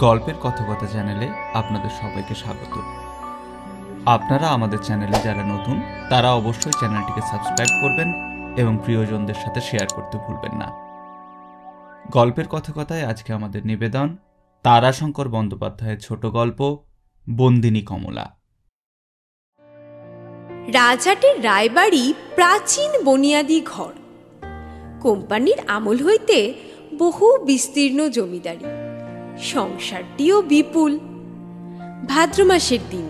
গল্পের কথকতা চ্যানেলে আপনাদের সবাইকে স্বাগত। আপনারা আমাদের চ্যানেলে যারা নতুন তারা অবশ্যই চ্যানেলটিকে সাবস্ক্রাইব করবেন এবং প্রিয়জনদের সাথে শেয়ার করতে ভুলবেন না। গল্পের কথকতায় আজকে আমাদের নিবেদন তারাশঙ্কর বন্দ্যোপাধ্যায়ের ছোট গল্প বন্দিনী কমলা। রাজহাটের রায়বাড়ি প্রাচীন বনিয়াদি ঘর। কোম্পানির আমল হইতে বহু বিস্তীর্ণ জমিদারি, সংসারটিও বিপুল। ভাদ্র মাসের দিন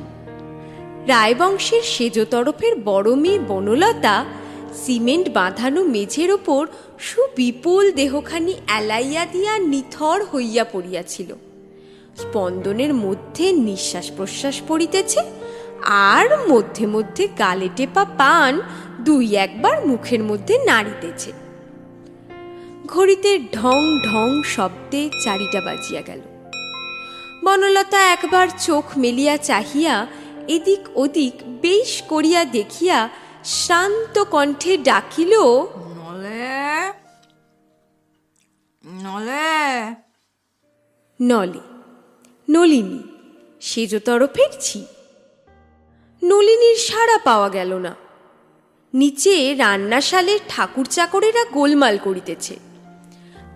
রায়বংশের সেজ তরফের বড় মেয়ে বনলতা সিমেন্ট বাঁধানো মেঝের ওপর সুবিপুল দেহখানি এলাইয়া দিয়া নিথর হইয়া পড়িয়াছিল। স্পন্দনের মধ্যে নিঃশ্বাস প্রশ্বাস পড়িতেছে, আর মধ্যে মধ্যে গালে টেপা পান দুই একবার মুখের মধ্যে নাড়িতেছে। ঘড়িতে ঢং ঢং শব্দে 4টা বাজিয়া গেল। বনলতা একবার চোখ মেলিয়া চাহিয়া এদিক ওদিক বেশ করিয়া দেখিয়া শান্ত কণ্ঠে ডাকিল, নলে নলে। নলে নলিনী, সেজ তরফের ঝি। নলিনীর সাড়া পাওয়া গেল না। নিচে রান্নাশালে ঠাকুর চাকরেরা গোলমাল করিতেছে,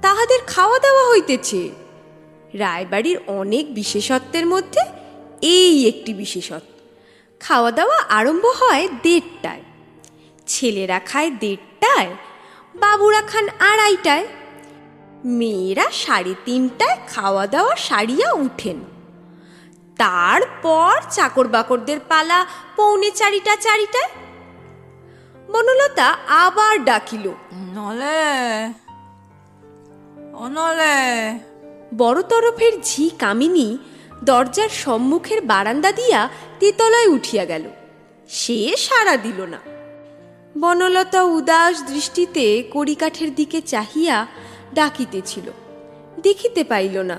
তাহাদের খাওয়া দাওয়া হইতেছে। রায়বাড়ির অনেক বিশেষত্বের মধ্যে এই একটি বিশেষত্ব। খাওয়া দাওয়া আরম্ভ হয় 1:30টায়, ছেলেরা খায় 1:30টায়, বাবুরা খান 2:30টায়, মেয়েরা 3:30টায় খাওয়া দাওয়া সারিয়া উঠেন। তারপর চাকর বাকরদের পালা 3:45-4টায়। বনলতা আবার ডাকিল, নলে ও নলে। বড় তরফের ঝি কামিনী দরজার সম্মুখের বারান্দা দিয়া তেতলায় উঠিয়া গেল। সে সাড়া দিল না। বনলতা উদাস দৃষ্টিতে কড়িকাঠের দিকে চাহিয়া ডাকিতেছিল, দেখিতে পাইল না।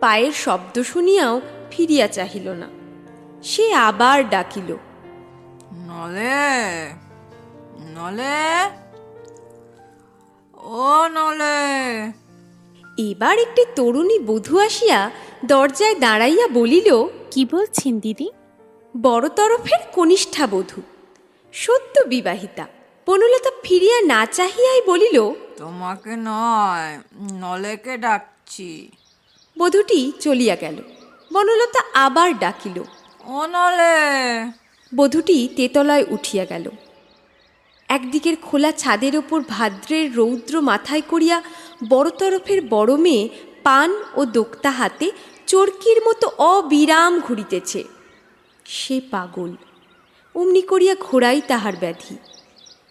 পায়ের শব্দ শুনিয়াও ফিরিয়া চাহিল না। সে আবার ডাকিল, নলে নলে ও নলে। এবার একটি তরুণী বধূ আসিয়া দরজায় দাঁড়াইয়া বলিল, কি বলছেন দিদি? বড় তরফের কনিষ্ঠা বধূ, সদ্য বিবাহিতা। বনলতা ফিরিয়া না চাহিয়াই বলিল, তোমাকে নয়, নলেকে ডাকছি। বধূটি চলিয়া গেল। বনলতা আবার ডাকিল, ও নলে। বধূটি তেতলায় উঠিয়া গেল। একদিকের খোলা ছাদের ওপর ভাদ্রের রৌদ্র মাথায় করিয়া বড় তরফের বড় মেয়ে পান ও দোক্তা হাতে চরকির মতো অবিরাম ঘুরিতেছে। সে পাগল, অমনি করিয়া ঘোরাই তাহার ব্যাধি।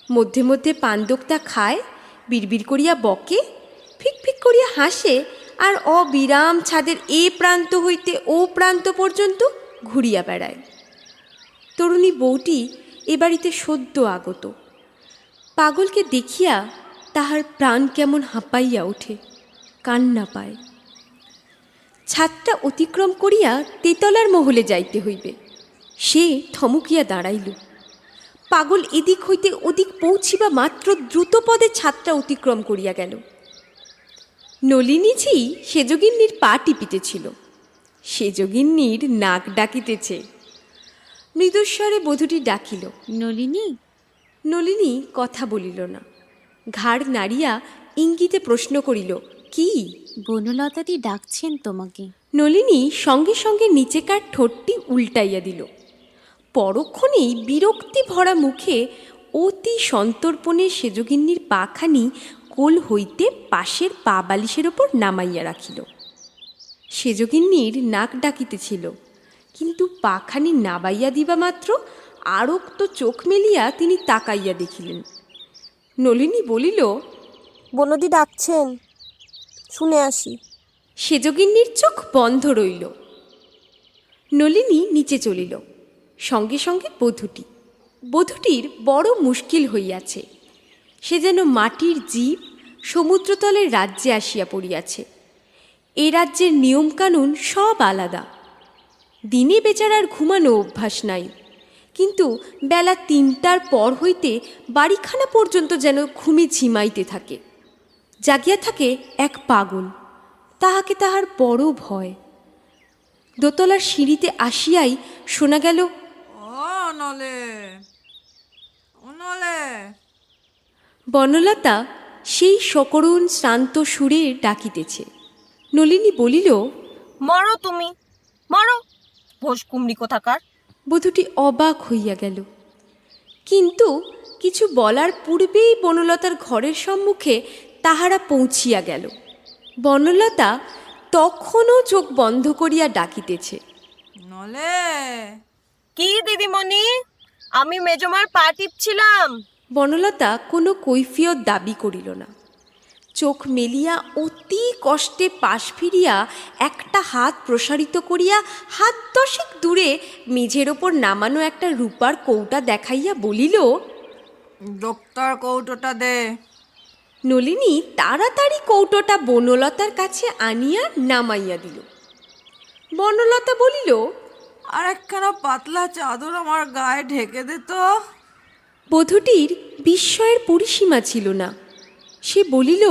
মধ্যে মধ্যে পান দোক্তা খায়, বিড়বিড় করিয়া বকে, ফিক ফিক করিয়া হাসে, আর অবিরাম ছাদের এ প্রান্ত হইতে ও প্রান্ত পর্যন্ত ঘুরিয়া বেড়ায়। তরুণী বউটি এ বাড়িতে সদ্য আগত। পাগলকে দেখিয়া তাহার প্রাণ কেমন হাঁপাইয়া ওঠে, কান্না পায়। ছাদটা অতিক্রম করিয়া তেতলার মহলে যাইতে হইবে। সে থমকিয়া দাঁড়াইল। পাগল এদিক হইতে ওদিক পৌঁছিবা মাত্র দ্রুতপদে ছাদটা অতিক্রম করিয়া গেল। নলিনীঝি সেজগিন্নির পা টিপিতেছিল। সেজগিন্নির নাক ডাকিতেছে। মৃদুস্বরে বধূটি ডাকিল, নলিনী। নলিনী কথা বলিল না। ঘাড় নাড়িয়া ইঙ্গিতে প্রশ্ন করিল, কি? বনলতাদি ডাকছেন তোমাকে। নলিনী সঙ্গে সঙ্গে নিচেকার ঠোঁটটি উল্টাইয়া দিল। পরক্ষণেই বিরক্তি ভরা মুখে অতি সন্তর্পণে সেজগিন্নির পাখানি কোল হইতে পাশের পা বালিশের ওপর নামাইয়া রাখিল। সেজগিন্নির নাক ডাকিতেছিল, কিন্তু পাখানি নাবাইয়া দিবা মাত্র আরক্ত চোখ মেলিয়া তিনি তাকাইয়া দেখিলেন। নলিনী বলিল, বনদি ডাকছেন, শুনে আসি। সেজগিন্নির চোখ বন্ধ রইল। নলিনী নিচে চলিল, সঙ্গে সঙ্গে বধূটির বড় মুশকিল হইয়াছে। সে যেন মাটির জীব সমুদ্রতলের রাজ্যে আসিয়া পড়িয়াছে। এ রাজ্যের নিয়মকানুন সব আলাদা। দিনে বেচারার ঘুমানো অভ্যাস নাই, কিন্তু বেলা 3টার পর হইতে বাড়িখানা পর্যন্ত যেন ঘুমে ঝিমাইতে থাকে। জাগিয়া থাকে এক পাগল, তাহাকে তাহার বড় ভয়। দোতলার সিঁড়িতে আসিয়াই শোনা গেল, ও নলে, ও নলে। বনলতা সেই সকরুণ শ্রান্ত সুরে ডাকিতেছে। নলিনী বলিল, মরো তুমি, মরো, ভোজ কুমড়ি কোথাকার। বধূটি অবাক হইয়া গেল, কিন্তু কিছু বলার পূর্বেই বনলতার ঘরের সম্মুখে তাহারা পৌঁছিয়া গেল। বনলতা তখনও চোখ বন্ধ করিয়া ডাকিতেছে, নলে। কি দিদিমণি, আমি মেজমার পা টিপছিলাম। বনলতা কোনো কৈফিয়ত দাবি করিল না। চোখ মেলিয়া অতি কষ্টে পাশ ফিরিয়া একটা হাত প্রসারিত করিয়া হাত 10 দূরে মেঝের ওপর নামানো একটা রূপার কৌটা দেখাইয়া বলিল, ডক্টর কৌটোটা দে। নলিনী তাড়াতাড়ি কৌটোটা বনলতার কাছে আনিয়া নামাইয়া দিল। বনলতা বলিল, আর একখানা পাতলা চাদর আমার গায়ে ঢেকে দে তো। বধূটির বিস্ময়ের পরিসীমা ছিল না। সে বলিল,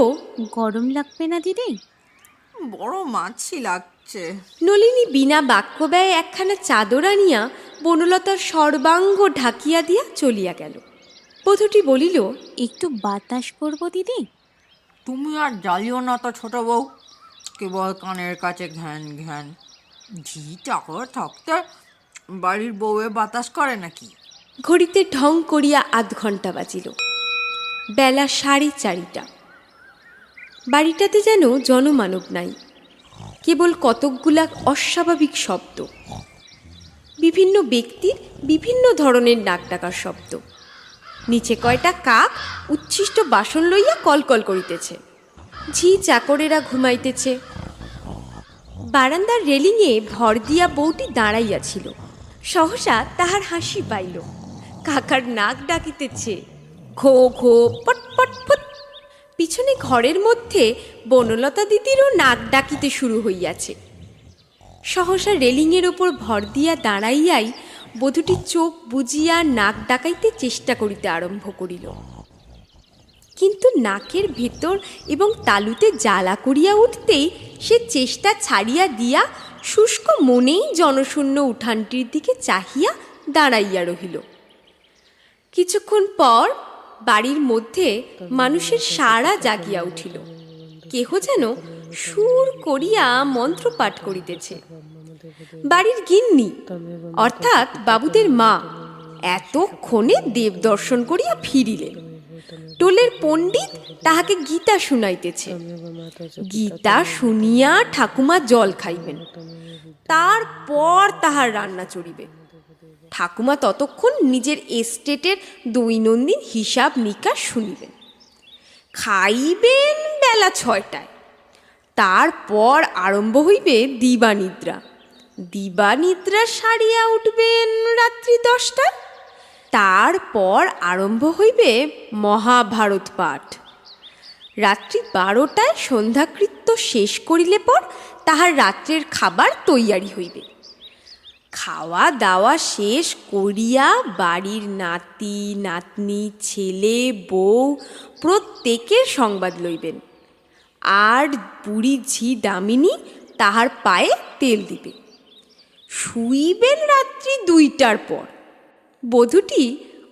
গরম লাগবে না দিদি? বড় মাছি লাগছে। নলিনী বিনা বাক্য ব্যয়ে একখানা চাদর আনিয়া বনলতার সর্বাঙ্গ ঢাকিয়া দিয়া চলিয়া গেল। বধূটি বলিল, একটু বাতাস করবো দিদি? তুমি আর জ্বালিও না তো ছোট বউ, কেবল কানের কাছে ঘ্যান ঘ্যান। ঝি চাকর থাকতে বাড়ির বউয়ে বাতাস করে নাকি? ঘড়িতে ঢং করিয়া 8 ঘণ্টা বাজিল। বেলা 4:30। বাড়িটাতে যেন জনমানব নাই, কেবল কতকগুলা অস্বাভাবিক শব্দ, বিভিন্ন ব্যক্তির বিভিন্ন ধরনের নাক ডাকার শব্দ। নিচে কয়টা কাক উচ্ছিষ্ট বাসন লইয়া কলকল করিতেছে। ঝি চাকরেরা ঘুমাইতেছে। বারান্দার রেলিংয়ে ভর দিয়া বউটি দাঁড়াইয়াছিল। সহসা তাহার হাসি পাইল। কাকার নাক ডাকিতেছে, খো খো পট পট পট। পিছনে ঘরের মধ্যে বনলতা দিদিরও নাক ডাকিতে শুরু হইয়াছে। সহসা রেলিংয়ের ওপর ভর দিয়া দাঁড়াইয়াই বধূটি চোখ বুজিয়া নাক ডাকাইতে চেষ্টা করিতে আরম্ভ করিল। কিন্তু নাকের ভেতর এবং তালুতে জ্বালা করিয়া উঠতেই সে চেষ্টা ছাড়িয়া দিয়া শুষ্ক মনেই জনশূন্য উঠানটির দিকে চাহিয়া দাঁড়াইয়া রহিল। কিছুক্ষণ পর বাড়ির মধ্যে মানুষের সাড়া জাগিয়া উঠিল। কেহ যেন সুর করিয়া মন্ত্র পাঠ করিতেছে। বাড়ির গিন্নি অর্থাৎ বাবুদের মা এতক্ষণে দেব দর্শন করিয়া ফিরিলেন। টোলের পণ্ডিত তাহাকে গীতা শুনাইতেছে। গীতা শুনিয়া ঠাকুমা জল খাইবেন, তারপর তাহার রান্না চড়িবে। ঠাকুমা ততক্ষণ নিজের এস্টেটের দৈনন্দিন হিসাব নিকাশ শুনিবেন। খাইবেন বেলা 6টায়। তারপর আরম্ভ হইবে দিবানিদ্রা। দিবানিদ্রা সারিয়া উঠবেন রাত্রি 10টায়। তারপর আরম্ভ হইবে মহাভারত পাঠ। রাত্রি 12টায় সন্ধ্যাকৃত্য শেষ করিলে পর তাহার রাত্রের খাবার তৈয়ারি হইবে। খাওয়া দাওয়া শেষ করিয়া বাড়ির নাতি নাতনি ছেলে বউ প্রত্যেকের সংবাদ লইবেন। আর বুড়ি ঝি দামিনী তাহার পায়ে তেল দিবে। শুইবেন রাত্রি 2টার পর। বধূটি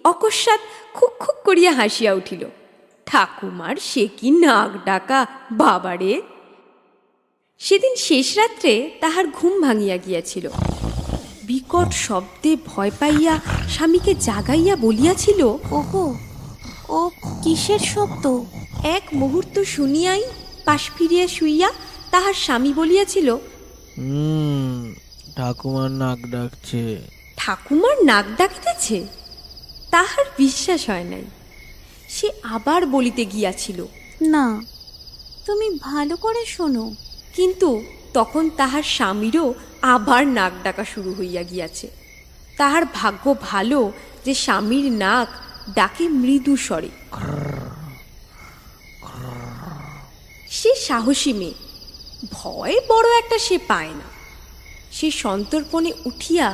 অকস্মাৎ খুক খুক করিয়া হাসিয়া উঠিল। ঠাকুমার সে কি নাক ডাকা বাবারে! সেদিন শেষ রাত্রে তাহার ঘুম ভাঙিয়া গিয়াছিল। বিকট শব্দে ভয় পাইয়া স্বামীকে জাগাইয়া বলিয়াছিল, ওগো, ও কিসের শব্দ? এক মুহূর্ত শুনিয়াই পাশ ফিরিয়া শুইয়া তাহার স্বামী বলিয়াছিল, ঠাকুমার নাক ডাকছে। ঠাকুমার নাক ডাকিতেছে? তাহার বিশ্বাস হয় নাই। সে আবার বলিতে গিয়াছিল, না, তুমি ভালো করে শোনো। কিন্তু তখন তাহার স্বামীরও আবার নাক ডাকা শুরু হইয়া গিয়াছে। তাহার ভাগ্য ভালো যে স্বামীর নাক ডাকে মৃদু স্বরে। সে সাহসী মেয়ে, ভয় বড় একটা সে পায় না। সে সন্তর্পণে উঠিয়া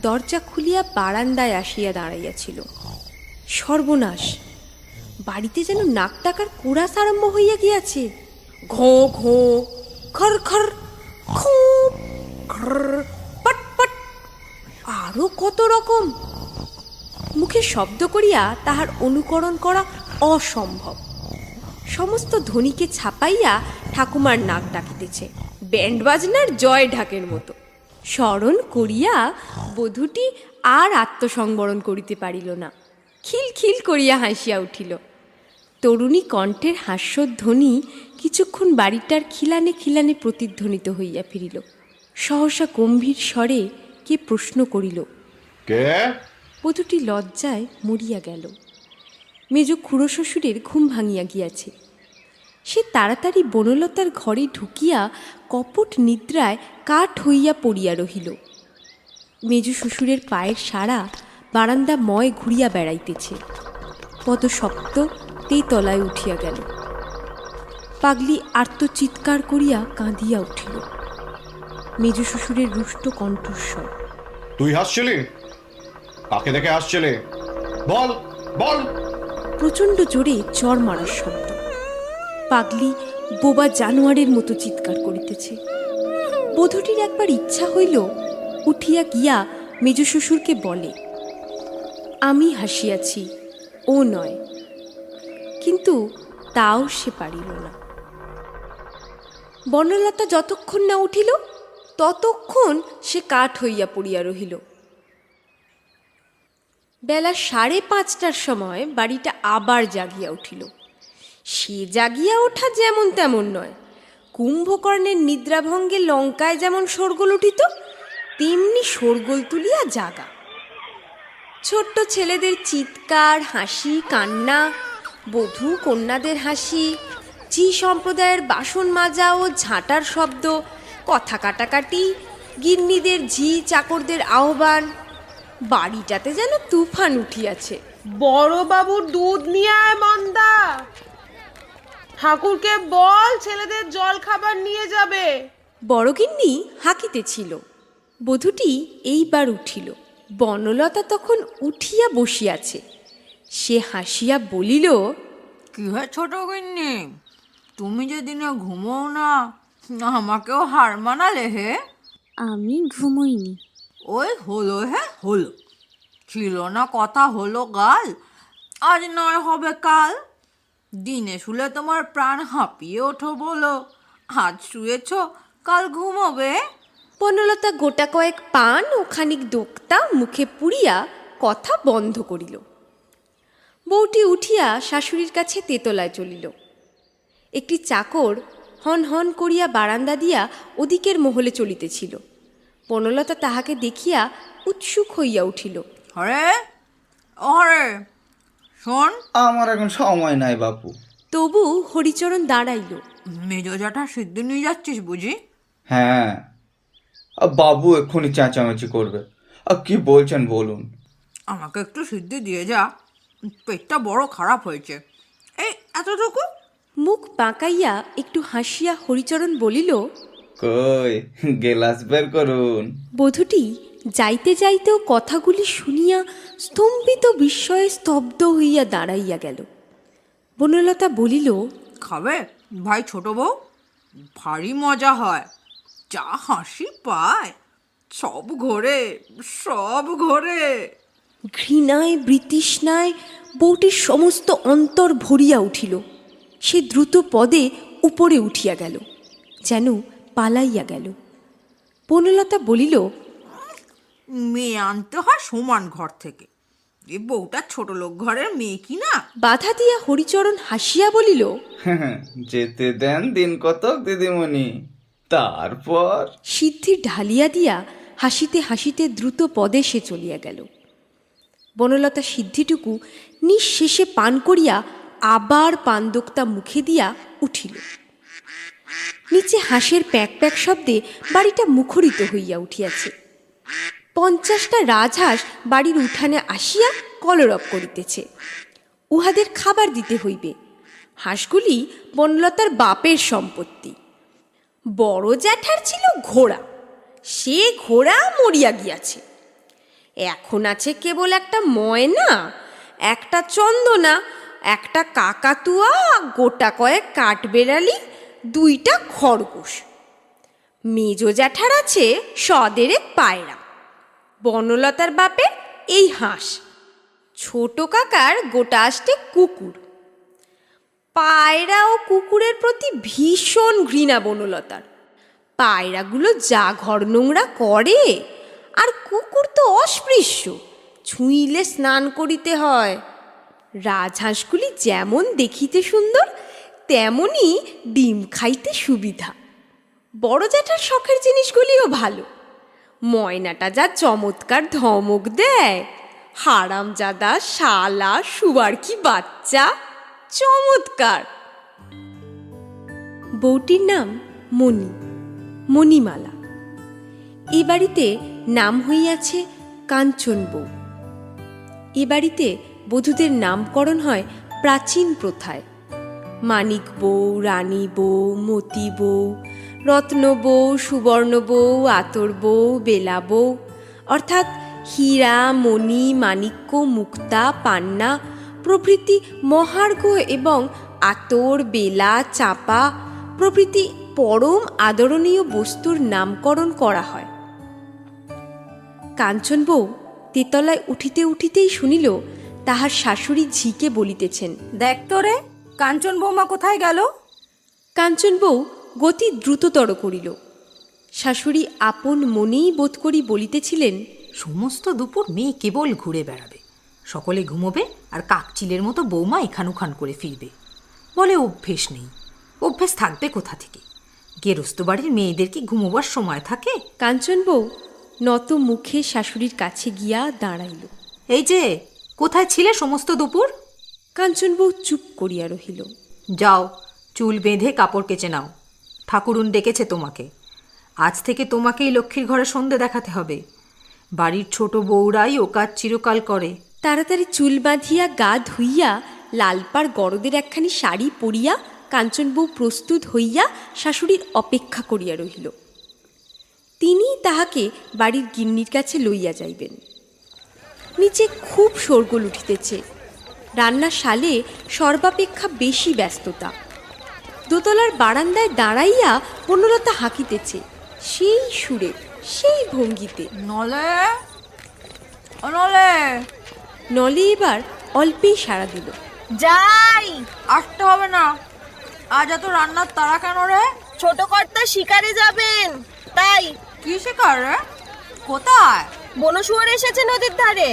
দরজা খুলিয়া বারান্দায় আসিয়া দাঁড়াইয়াছিল। সর্বনাশ! বাড়িতে যেন নাক ডাকার কোরাস আরম্ভ হইয়া গিয়াছে। ঘো ঘো, খর খর, খুব খর আরও কত রকম। মুখে শব্দ করিয়া তাহার অনুকরণ করা অসম্ভব। সমস্ত ধ্বনিকে ছাপাইয়া ঠাকুমার নাক ডাকিতেছে, ব্যান্ড বাজনার জয় ঢাকের মতো। স্মরণ করিয়া বধূটি আর আত্মসংবরণ করিতে পারিল না, খিলখিল করিয়া হাসিয়া উঠিল। তরুণী কণ্ঠের হাস্যধ্বনি কিছুক্ষণ বাড়িটার খিলানে খিলানে প্রতিধ্বনিত হইয়া ফিরিল। সহসা গম্ভীর স্বরে কে প্রশ্ন করিল, কে? বধূটি লজ্জায় মরিয়া গেল। মেজ খুড়ো শ্বশুরের ঘুম ভাঙিয়া গিয়াছে। সে তাড়াতাড়ি বনলতার ঘরে ঢুকিয়া কপট নিদ্রায় কাঠ হইয়া পড়িয়া রহিল। মেজ শ্বশুরের পায়ের সাড়া বারান্দা ময় ঘুরিয়া বেড়াইতেছে। পদশব্দ তেতলায় উঠিয়া গেল। পাগলি আর্তচিৎকার করিয়া কাঁদিয়া উঠিল। মেজ শ্বশুরের রুষ্ট কণ্ঠস্বর, তুই হাসছিলি? কাকে দেখে হাসছিলি? বল বল। প্রচণ্ড জোরে চর মারার শব্দ। পাগলি বোবা জানোয়ারের মতো চিৎকার করিতেছে। বধূটির একবার ইচ্ছা হইল উঠিয়া গিয়া মেজ শ্বশুরকে বলে, আমি হাসিয়াছি, ও নয়। কিন্তু তাও সে পারিল না। বনলতা যতক্ষণ না উঠিল ততক্ষণ সে কাঠ হইয়া পড়িয়া রহিল। বেলা 5:30টার সময় বাড়িটা আবার জাগিয়া উঠিল। সে জাগিয়া ওঠা যেমন তেমন নয়। কুম্ভকর্ণের নিদ্রাভঙ্গে লঙ্কায় যেমন শোরগোল উঠিত, তেমনি শোরগোল তুলিয়া জাগা। ছোট্ট ছেলেদের চিৎকার, হাসি, কান্না, বধূ কন্যাদের হাসি, ঝি সম্প্রদায়ের বাসন মাজা ও ঝাঁটার শব্দ, কথা কাটাকাটি, গিন্নিদের ঝি চাকরদের আহ্বান। বাড়িটাতে যেন তুফান উঠিয়াছে। বড় বাবুর দুধ নিয়ে আয় মন্দা, ঠাকুরকে বল ছেলেদের জল খাবার নিয়ে যাবে। বড়গিন্নি হাঁকিতেছিল। বধূটি এইবার উঠিল। বনলতা তখন উঠিয়া বসিয়াছে। সে হাসিয়া বলিল, কি হয় ছোট গিন্নি, তুমি যে দিনে ঘুমোও না, আমাকেও হার মানালে হে। আমি ঘুমোইনি। ওই হলো হে হলো, ছিল না কথা হলো গাল, আজ নয় হবে কাল। দিনে শুলে তোমার প্রাণ হাঁপিয়ে ওঠো বলো, আজ শুয়েছ কাল ঘুমোবে। বনলতা গোটা কয়েক পান ও খানিক দোক্তা মুখে পুড়িয়া কথা বন্ধ করিল। বউটি উঠিয়া শাশুড়ির কাছে তেতলায় চলিল। একটি চাকর হন হন করিয়া বারান্দা দিয়া ওদিকের মহলে চলিতেছিল। বনলতা তাহাকে দেখিয়া উৎসুক হইয়া উঠিল। হরে হরে শোন, আমার এখন সময় নাই বাপু। তবু হরিচরণ দাঁড়াইল। মেজ জ্যাঠা সিদ্ধ নিয়ে যাচ্ছিস বুঝি? হ্যাঁ, বাবু এক্ষুনি চেঁচামেচি করবে। কি বলছেন বলুন। আমাকে একটু সিদ্ধি দিয়ে যা, পেটটা বড় খারাপ হয়েছে। এই এতটুকু। মুখ বাঁকাইয়া একটু হাসিয়া হরিচরণ বলিল, কই গেলাস বের করুন। বধূটি যাইতে যাইতেও কথাগুলি শুনিয়া স্তম্ভিত বিস্ময়ে স্তব্ধ হইয়া দাঁড়াইয়া গেল। বনলতা বলিল, খাবে ভাই ছোট বউ? ভারী মজা হয়, যা হাসি পায়, সব ঘোরে সব ঘোরে। ঘৃণায় বৃতৃষ্ণায় বউটির সমস্ত অন্তর ভরিয়া উঠিল। সে দ্রুত পদে উপরে উঠিয়া গেল, যেন পালাইয়া গেল। বনলতা বলিল, মেয়ে আনতে হয় সমান ঘর থেকে, এ বউটা ছোট লোক ঘরের মেয়ে কি না? বাধা দিয়া হরিচরণ হাসিয়া বলিল, যেতে দেন দিন কতক দিদিমণি, তারপর। সিদ্ধি ঢালিয়া দিয়া হাসিতে হাসিতে দ্রুত পদে সে চলিয়া গেল। বনলতা সিদ্ধিটুকু নিঃশেষে পান করিয়া আবার পানদোক্তা মুখে দিয়া উঠিল। নিচে হাঁসের প্যাক প্যাক শব্দে বাড়িটা মুখরিত হইয়া উঠিয়াছে। 50টা রাজহাঁস বাড়ির উঠানে আসিয়া কলরব করিতেছে। উহাদের খাবার দিতে হইবে। হাঁসগুলি বনলতার বাপের সম্পত্তি। বড় জ্যাঠার ছিল ঘোড়া, সে ঘোড়া মরিয়া গিয়াছে। এখন আছে কেবল একটা ময়না, একটা চন্দনা, একটা কাকাতুয়া, গোটা কয়েক কাঠবেড়ালি, 2টা খরগোশ। মেজ জ্যাঠার আছে 100 পায়রা। বনলতার বাপের এই হাঁস, ছোট কাকার গোটা আষ্টে কুকুর। পায়রা ও কুকুরের প্রতি ভীষণ ঘৃণা বনলতার। পায়রাগুলো যা ঘর নোংরা করে, আর কুকুর তো অস্পৃশ্য, ছুঁইলে স্নান করিতে হয়। রাজহাঁসগুলি যেমন দেখিতে সুন্দর, তেমনি ডিম খাইতে সুবিধা। বড় জ্যাঠার শখের জিনিসগুলিও ভালো। ময়নাটা যা চমৎকার ধমক দেয়, হারামজাদা শালা শুয়ার কি বাচ্চা, চমৎকার। বউটির নাম মণি, মণিমালা। এ বাড়িতে নাম হইয়াছে কাঞ্চন বউ। এ বাড়িতে বধূদের নামকরণ হয় প্রাচীন প্রথায়। মানিক বউ, রানী বউ, মতি বউ, রত্ন বউ, সুবর্ণ বউ, আতর বউ, বেলা বউ, অর্থাৎ হীরা, মণি, মাণিক্য, মুক্তা, পান্না প্রভৃতি মহার্ঘ এবং আতর, বেলা, চাপা প্রভৃতি পরম আদরণীয় বস্তুর নামকরণ করা হয়। কাঞ্চন বউ তেতলায় উঠিতে উঠিতেই শুনিল তাহার শাশুড়ি ঝিকে বলিতেছেন, দেখ তো রে, কাঞ্চন বৌমা কোথায় গেল? কাঞ্চন বউ গতি দ্রুততর করিল। শাশুড়ি আপন মনেই বোধ করি বলিতেছিলেন, সমস্ত দুপুর মেয়ে কেবল ঘুরে বেড়াবে, সকলে ঘুমোবে, আর কাকচিলের মতো বৌমা এখান ওখান করে ফিরবে। বলে অভ্যেস নেই। অভ্যেস থাকবে কোথা থেকে? গেরস্ত বাড়ির মেয়েদের কি ঘুমোবার সময় থাকে? কাঞ্চন বউ নত মুখে শাশুড়ির কাছে গিয়া দাঁড়াইল। এই যে, কোথায় ছিলে সমস্ত দুপুর? কাঞ্চন বউ চুপ করিয়া রহিল। যাও, চুল বেঁধে কাপড় কেচে নাও। ঠাকুরুন ডেকেছে তোমাকে। আজ থেকে তোমাকেই লক্ষ্মীর ঘরে সন্ধে দেখাতে হবে। বাড়ির ছোট বউরাই ও কাজ চিরকাল করে। তাড়াতাড়ি চুল বাঁধিয়া গা ধুইয়া লালপাড় গরদের একখানি শাড়ি পরিয়া কাঞ্চন বউ প্রস্তুত হইয়া শাশুড়ির অপেক্ষা করিয়া রহিল। তিনি তাহাকে বাড়ির গিন্নির কাছে লইয়া যাইবেন। নিচে খুব শোরগোল উঠিতেছে। রান্নার শালে সর্বাপেক্ষা বেশি ব্যস্ততা। দোতলার বারান্দায় দাঁড়াইয়া বনলতা হাঁকিতেছে, সেই সুরে, সেই ভঙ্গিতে। নলে নলে নলে এবার অল্পেই সাড়া দিল। যাই। আসতে হবে না। আজ এত রান্নার তাড়া কেন রে? ছোট কর্তা শিকারে যাবেন, তাই। কি শিকার রে? কোথায়? বনশুয়োর এসেছে নদীর ধারে,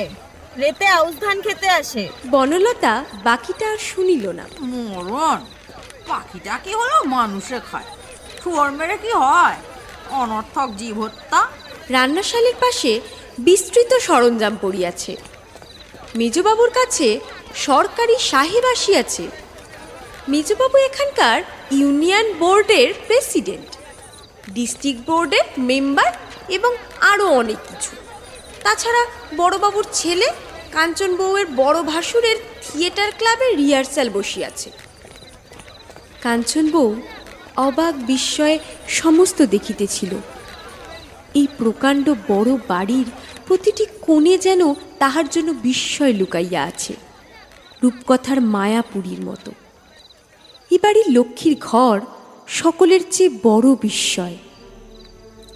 রেতে আউশ ধান খেতে আসে। বনলতা বাকিটা আর শুনিল না। মরণ, পাখিটা কি হলো মানুষে খায়, শুয়োর মেরে কি হয়? অনর্থক জীব হত্যা। রান্নাশালের পাশে বিস্তৃত সরঞ্জাম পড়িয়াছে। মেজবাবুর কাছে সরকারি সাহেব আসিয়াছে। মেজবাবু এখানকার ইউনিয়ন বোর্ডের প্রেসিডেন্ট, ডিস্ট্রিক্ট বোর্ডের মেম্বার এবং আরও অনেক কিছু। তাছাড়া বড়বাবুর ছেলে কাঞ্চন বউয়ের বড় ভাসুরের থিয়েটার ক্লাবে রিহার্সাল বসিয়াছে। কাঞ্চন বউ অবাক বিস্ময়ে সমস্ত দেখিতেছিল। এই প্রকাণ্ড বড় বাড়ির প্রতিটি কোণে যেন তাহার জন্য বিস্ময় লুকাইয়া আছে, রূপকথার মায়াপুরীর মতো। এ বাড়ির লক্ষ্মীর ঘর সকলের চেয়ে বড় বিস্ময়।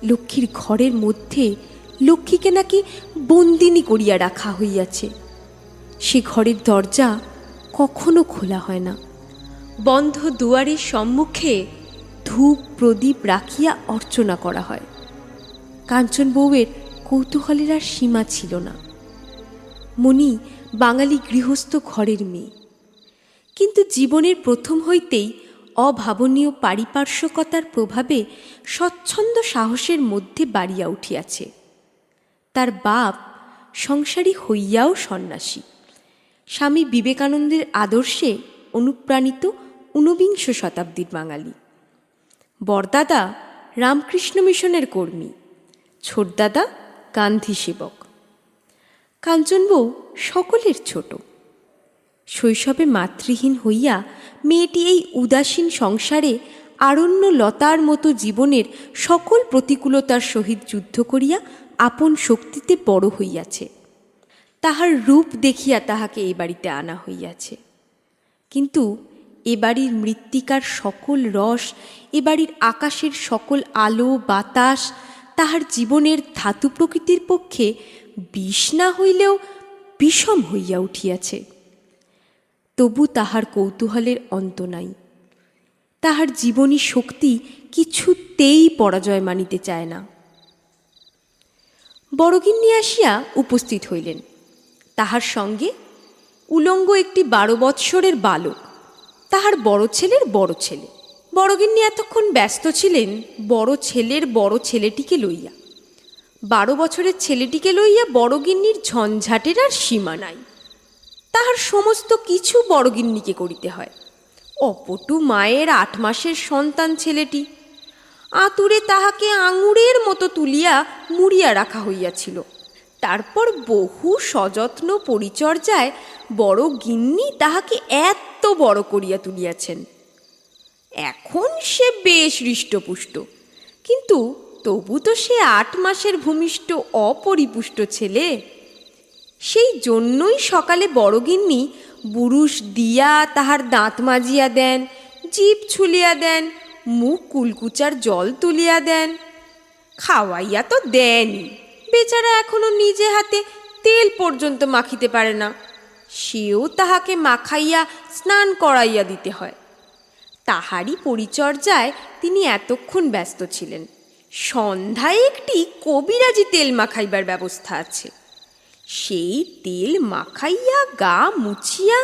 লক্ষ্মীর ঘরের মধ্যে লক্ষ্মীকে নাকি বন্দিনী করিয়া রাখা হইয়াছে। সে ঘরের দরজা কখনো খোলা হয় না। বন্ধ দুয়ারের সম্মুখে ধূপ প্রদীপ রাখিয়া অর্চনা করা হয়। কাঞ্চন বউয়ের কৌতূহলের আর সীমা ছিল না। মণি বাঙালি গৃহস্থ ঘরের মেয়ে, কিন্তু জীবনের প্রথম হইতেই অভাবনীয় পারিপার্শ্বকতার প্রভাবে স্বচ্ছন্দ সাহসের মধ্যে বাড়িয়া উঠিয়াছে। তার বাপ সংসারী হইয়াও সন্ন্যাসী, স্বামী বিবেকানন্দের আদর্শে অনুপ্রাণিত ঊনবিংশ শতাব্দীর বাঙালি। বড়দাদা রামকৃষ্ণ মিশনের কর্মী, ছোটদাদা গান্ধী সেবক। কাঞ্চন বউ সকলের ছোট। শৈশবে মাতৃহীন হইয়া মেয়েটি এই উদাসীন সংসারে আরণ্য লতার মতো জীবনের সকল প্রতিকূলতার সহিত যুদ্ধ করিয়া আপন শক্তিতে বড় হইয়াছে। তাহার রূপ দেখিয়া তাহাকে এ বাড়িতে আনা হইয়াছে। কিন্তু এ বাড়ির মৃত্তিকার সকল রস, এ বাড়ির আকাশের সকল আলো বাতাস তাহার জীবনের ধাতু প্রকৃতির পক্ষে বিষ না হইলেও বিষম হইয়া উঠিয়াছে। তবু তাহার কৌতূহলের অন্ত নাই। তাহার জীবনী শক্তি কিছুতেই পরাজয় মানিতে চায় না। বড়গিন্নি আসিয়া উপস্থিত হইলেন। তাহার সঙ্গে উলঙ্গ একটি 12 বৎসরের বালক, তাহার বড় ছেলের বড় ছেলে। বড়গিন্নি এতক্ষণ ব্যস্ত ছিলেন বড় ছেলের বড় ছেলেটিকে লইয়া। 12 বছরের ছেলেটিকে লইয়া বড়গিন্নির ঝঞ্ঝাটের আর সীমা নাই। তাহার সমস্ত কিছু বড়গিন্নিকে করিতে হয়। অপটু মায়ের 8 মাসের সন্তান ছেলেটি, আতুরে তাহাকে আঙুরের মতো তুলিয়া মুড়িয়া রাখা হইয়াছিল। তারপর বহু সযত্ন পরিচর্যায় বড় গিন্নি তাহাকে এত বড় করিয়া তুলিয়াছেন। এখন সে বেশ হৃষ্টপুষ্ট, কিন্তু তবু তো সে 8 মাসের ভূমিষ্ঠ অপরিপুষ্ট ছেলে। সেই জন্যই সকালে বড়গিন্নি বুরুশ দিয়া তাহার দাঁত মাজিয়া দেন, জিভ ছুলিয়া দেন, মুখ কুলকুচার জল তুলিয়া দেন। খাওয়াইয়া তো দেনই, বেচারা এখনো নিজে হাতে তেল পর্যন্ত মাখিতে পারে না, সেও তাহাকে মাখাইয়া স্নান করাইয়া দিতে হয়। তাহারই পরিচর্যায় তিনি এতক্ষণ ব্যস্ত ছিলেন। সন্ধ্যায় একটি কবিরাজি তেল মাখাইবার ব্যবস্থা আছে। সেই তেল মাখাইয়া গা মুছিয়া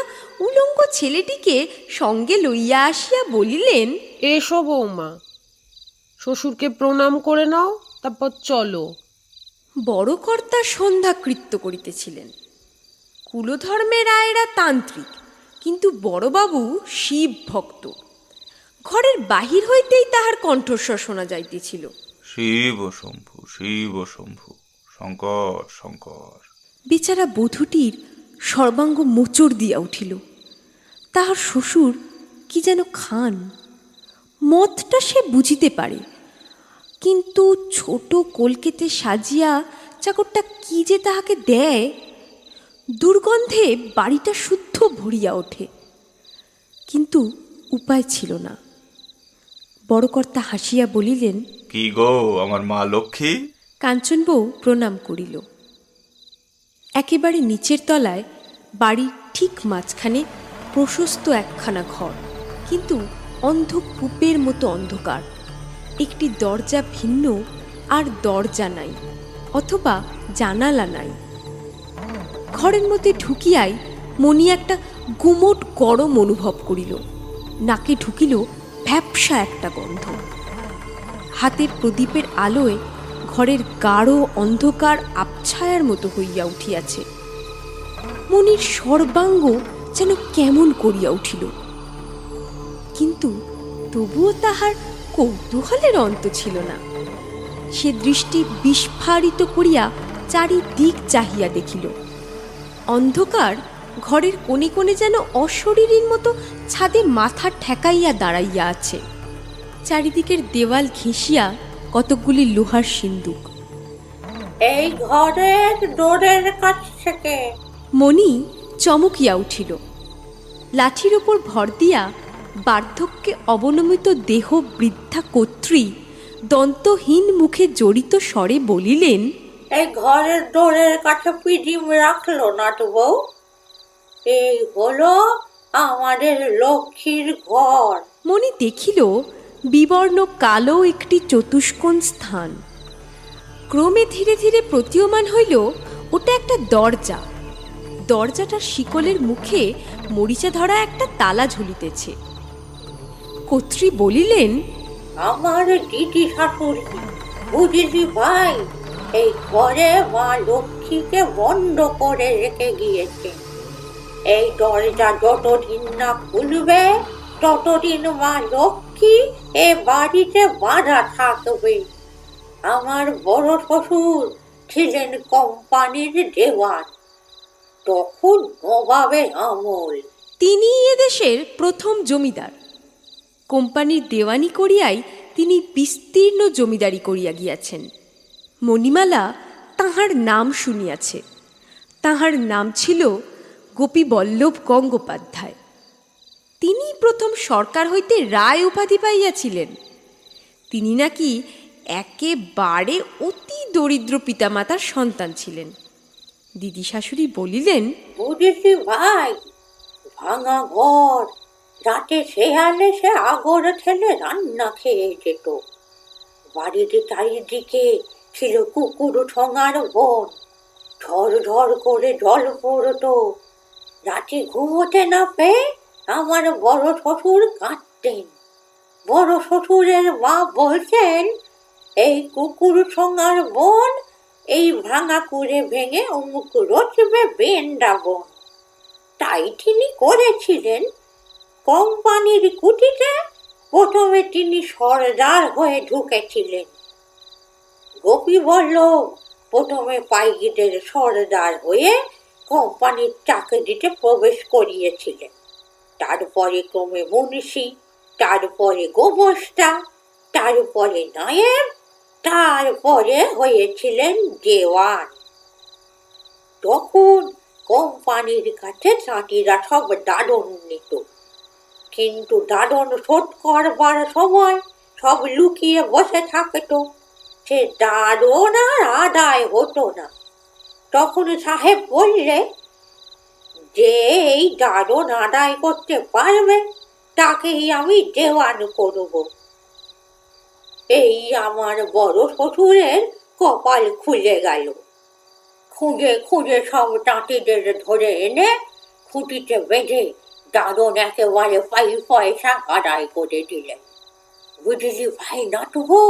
উলঙ্গ ছেলেটিকে সঙ্গে লইয়া আসিয়া বলিলেন, এসো বৌমা, শ্বশুরকে প্রণাম করে নাও, তারপর চলো। বড় কর্তা সন্ধ্যাকৃত্য করিতেছিলেন। কুলধর্মের রায়েরা তান্ত্রিক, কিন্তু বড়বাবু শিব ভক্ত। ঘরের বাহির হইতেই তাহার কণ্ঠস্বর শোনা যাইতেছিল, শিব শম্ভু, শিব শম্ভু, শঙ্কর শঙ্কর। বেচারা বধূটির সর্বাঙ্গ মোচড় দিয়া উঠিল। তাহার শ্বশুর কি যেন খান, মতটা সে বুঝিতে পারে, কিন্তু ছোট কলকেতে সাজিয়া চাকরটা কি যে তাহাকে দেয়, দুর্গন্ধে বাড়িটা শুদ্ধ ভরিয়া ওঠে। কিন্তু উপায় ছিল না। বড় কর্তা হাসিয়া বলিলেন, কি গো আমার মা লক্ষ্মী? কাঞ্চন বউ প্রণাম করিল। একেবারে নিচের তলায় বাড়ির ঠিক মাঝখানে প্রশস্ত একখানা ঘর, কিন্তু অন্ধকূপের মতো অন্ধকার। একটি দরজা ভিন্ন, আর দরজা নাই, অথবা জানালা নাই। ঘরের মধ্যে ঢুকিয়াই মণি একটা গুমোট গরম অনুভব করিল। নাকে ঢুকিল ভ্যাপসা একটা গন্ধ। হাতের প্রদীপের আলোয় ঘরের গাঢ় অন্ধকার আবছায়ার মতো হইয়া উঠিয়াছে। মনির সর্বাঙ্গ যেন কেমন করিয়া উঠিল, কিন্তু তবুও তাহার কৌতূহলের অন্ত ছিল না। সে দৃষ্টি বিস্ফারিত করিয়া চারিদিক চাহিয়া দেখিল। অন্ধকার ঘরের কোণে কোণে যেন অশরীরীর মতো ছাদে মাথা ঠেকাইয়া দাঁড়াইয়া আছে। চারিদিকের দেওয়াল ঘেঁষিয়া কতকগুলি লোহার সিন্দুক। এই ঘরের ডোরের কাছ থেকে মণি চমকিয়া উঠিল। লাঠির ওপর ভর দিয়া বার্ধক্যে অবনমিত দেহ বৃদ্ধা কর্ত্রী দন্তহীন মুখে জড়িত স্বরে বলিলেন, এই ঘরের ডোরের কাছে পিডিম রাখলো না তো বউ? এই হলো আমাদের লক্ষ্মীর ঘর। মণি দেখিল বিবর্ণ কালো একটি চতুষ্কোণ স্থান। ক্রমে ধীরে ধীরে প্রতীয়মান হইল ওটা একটা দরজা। দরজাটার শিকলের মুখে মরিচা ধরা একটা তালা ঝুলিতেছে। কর্ত্রী বলিলেন, আমার দিদি শাশুড়ি, বুঝেছি ভাই, এই ঘরে মা লক্ষ্মীকে বন্ধ করে রেখে গিয়েছে। এই দরজা যতদিন না খুলবে ততদিন মা লক্ষ্মী এ বাড়িতে বাঁধা থাকবে। আমার বড় শ্বশুর ছিলেন কোম্পানির দেওয়ান, তখন নবাবের আমল। তিনি এদেশের প্রথম জমিদার। কোম্পানির দেওয়ানি করিয়াই তিনি বিস্তীর্ণ জমিদারি করিয়া গিয়াছেন। মণিমালা তাহার নাম শুনিয়াছে। তাহার নাম ছিল গোপীবল্লভ গঙ্গোপাধ্যায়। তিনি প্রথম সরকার হইতে রায় উপাধি পাইয়াছিলেন। তিনি নাকি একেবারে অতি দরিদ্র পিতামাতার সন্তান ছিলেন। দিদি শাশুড়ি বলিলেন, বুঝেছি ভাই, ভাঙা ঘর, রাতে শেয়ালে সে আগর ঠেলে রান্না খেয়ে যেত। বাড়ির চারিদিকে ছিল কুকুর ঠোঙার বন, ঝড় ঝড় করে জল পড়তো। রাতে ঘুমোতে না পেয়ে আমার বড় শ্বশুর কাঁদতেন। বড় শ্বশুরের মা বলছেন, এই কুকুর ঠোঙার বন এই ভাঙা করে ভেঙে অমুক রচবে বৃন্দাবন। তাই তিনি করেছিলেন, কোম্পানির কুটিতে প্রথমে তিনি সর্দার হয়ে ঢুকেছিলেন। গোপী বলল, প্রথমে পাইকিদের সর্দার হয়ে কোম্পানির চাকরিতে প্রবেশ করিয়েছিলেন। তারপরে ক্রমে মুন্সি, তারপরে গোমস্তা, তারপরে নায়েব, তারপরে হয়েছিলেন দেওয়ান। তখন কোম্পানির কাছে চাঁটিরা সব দাদন নিত, কিন্তু দাদন শোধ করবার সময় সব লুকিয়ে বসে থাকত। সে দাদন আর আদায় হতো না। তখন সাহেব বললে, যে এই দাদন আদায় করতে পারবে তাকেই আমি দেওয়ান করব। এই আমার বড় শ্বশুরের কপাল খুলে গেল। খুঁজে খুঁজে সব তাঁতিদের ধরে এনে খুঁটিতে বেঁধে দাদন একেবারে পয়সা আদায় করে দিলেন। বুঝলি ভাই নাটবো,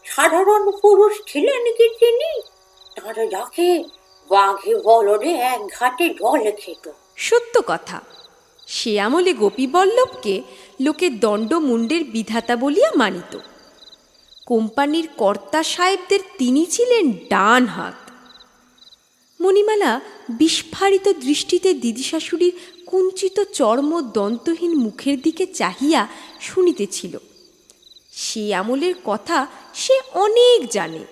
সাধারণ পুরুষ ছিলেন কি তিনি? তার যাকে বাঘে বলদে এক ঘাটে জল খেত। সত্য কথা, সে আমলে গোপীবল্লভকে লোকে দণ্ডমুণ্ডের বিধাতা বলিয়া মানিত। কোম্পানির কর্তা সাহেবদের তিনি ছিলেন ডান হাত। মণিমালা বিস্ফারিত দৃষ্টিতে দিদি শাশুড়ির কুঞ্চিত চর্ম দন্তহীন মুখের দিকে চাহিয়া শুনিতেছিল। সে আমলের কথা সে অনেক জানে।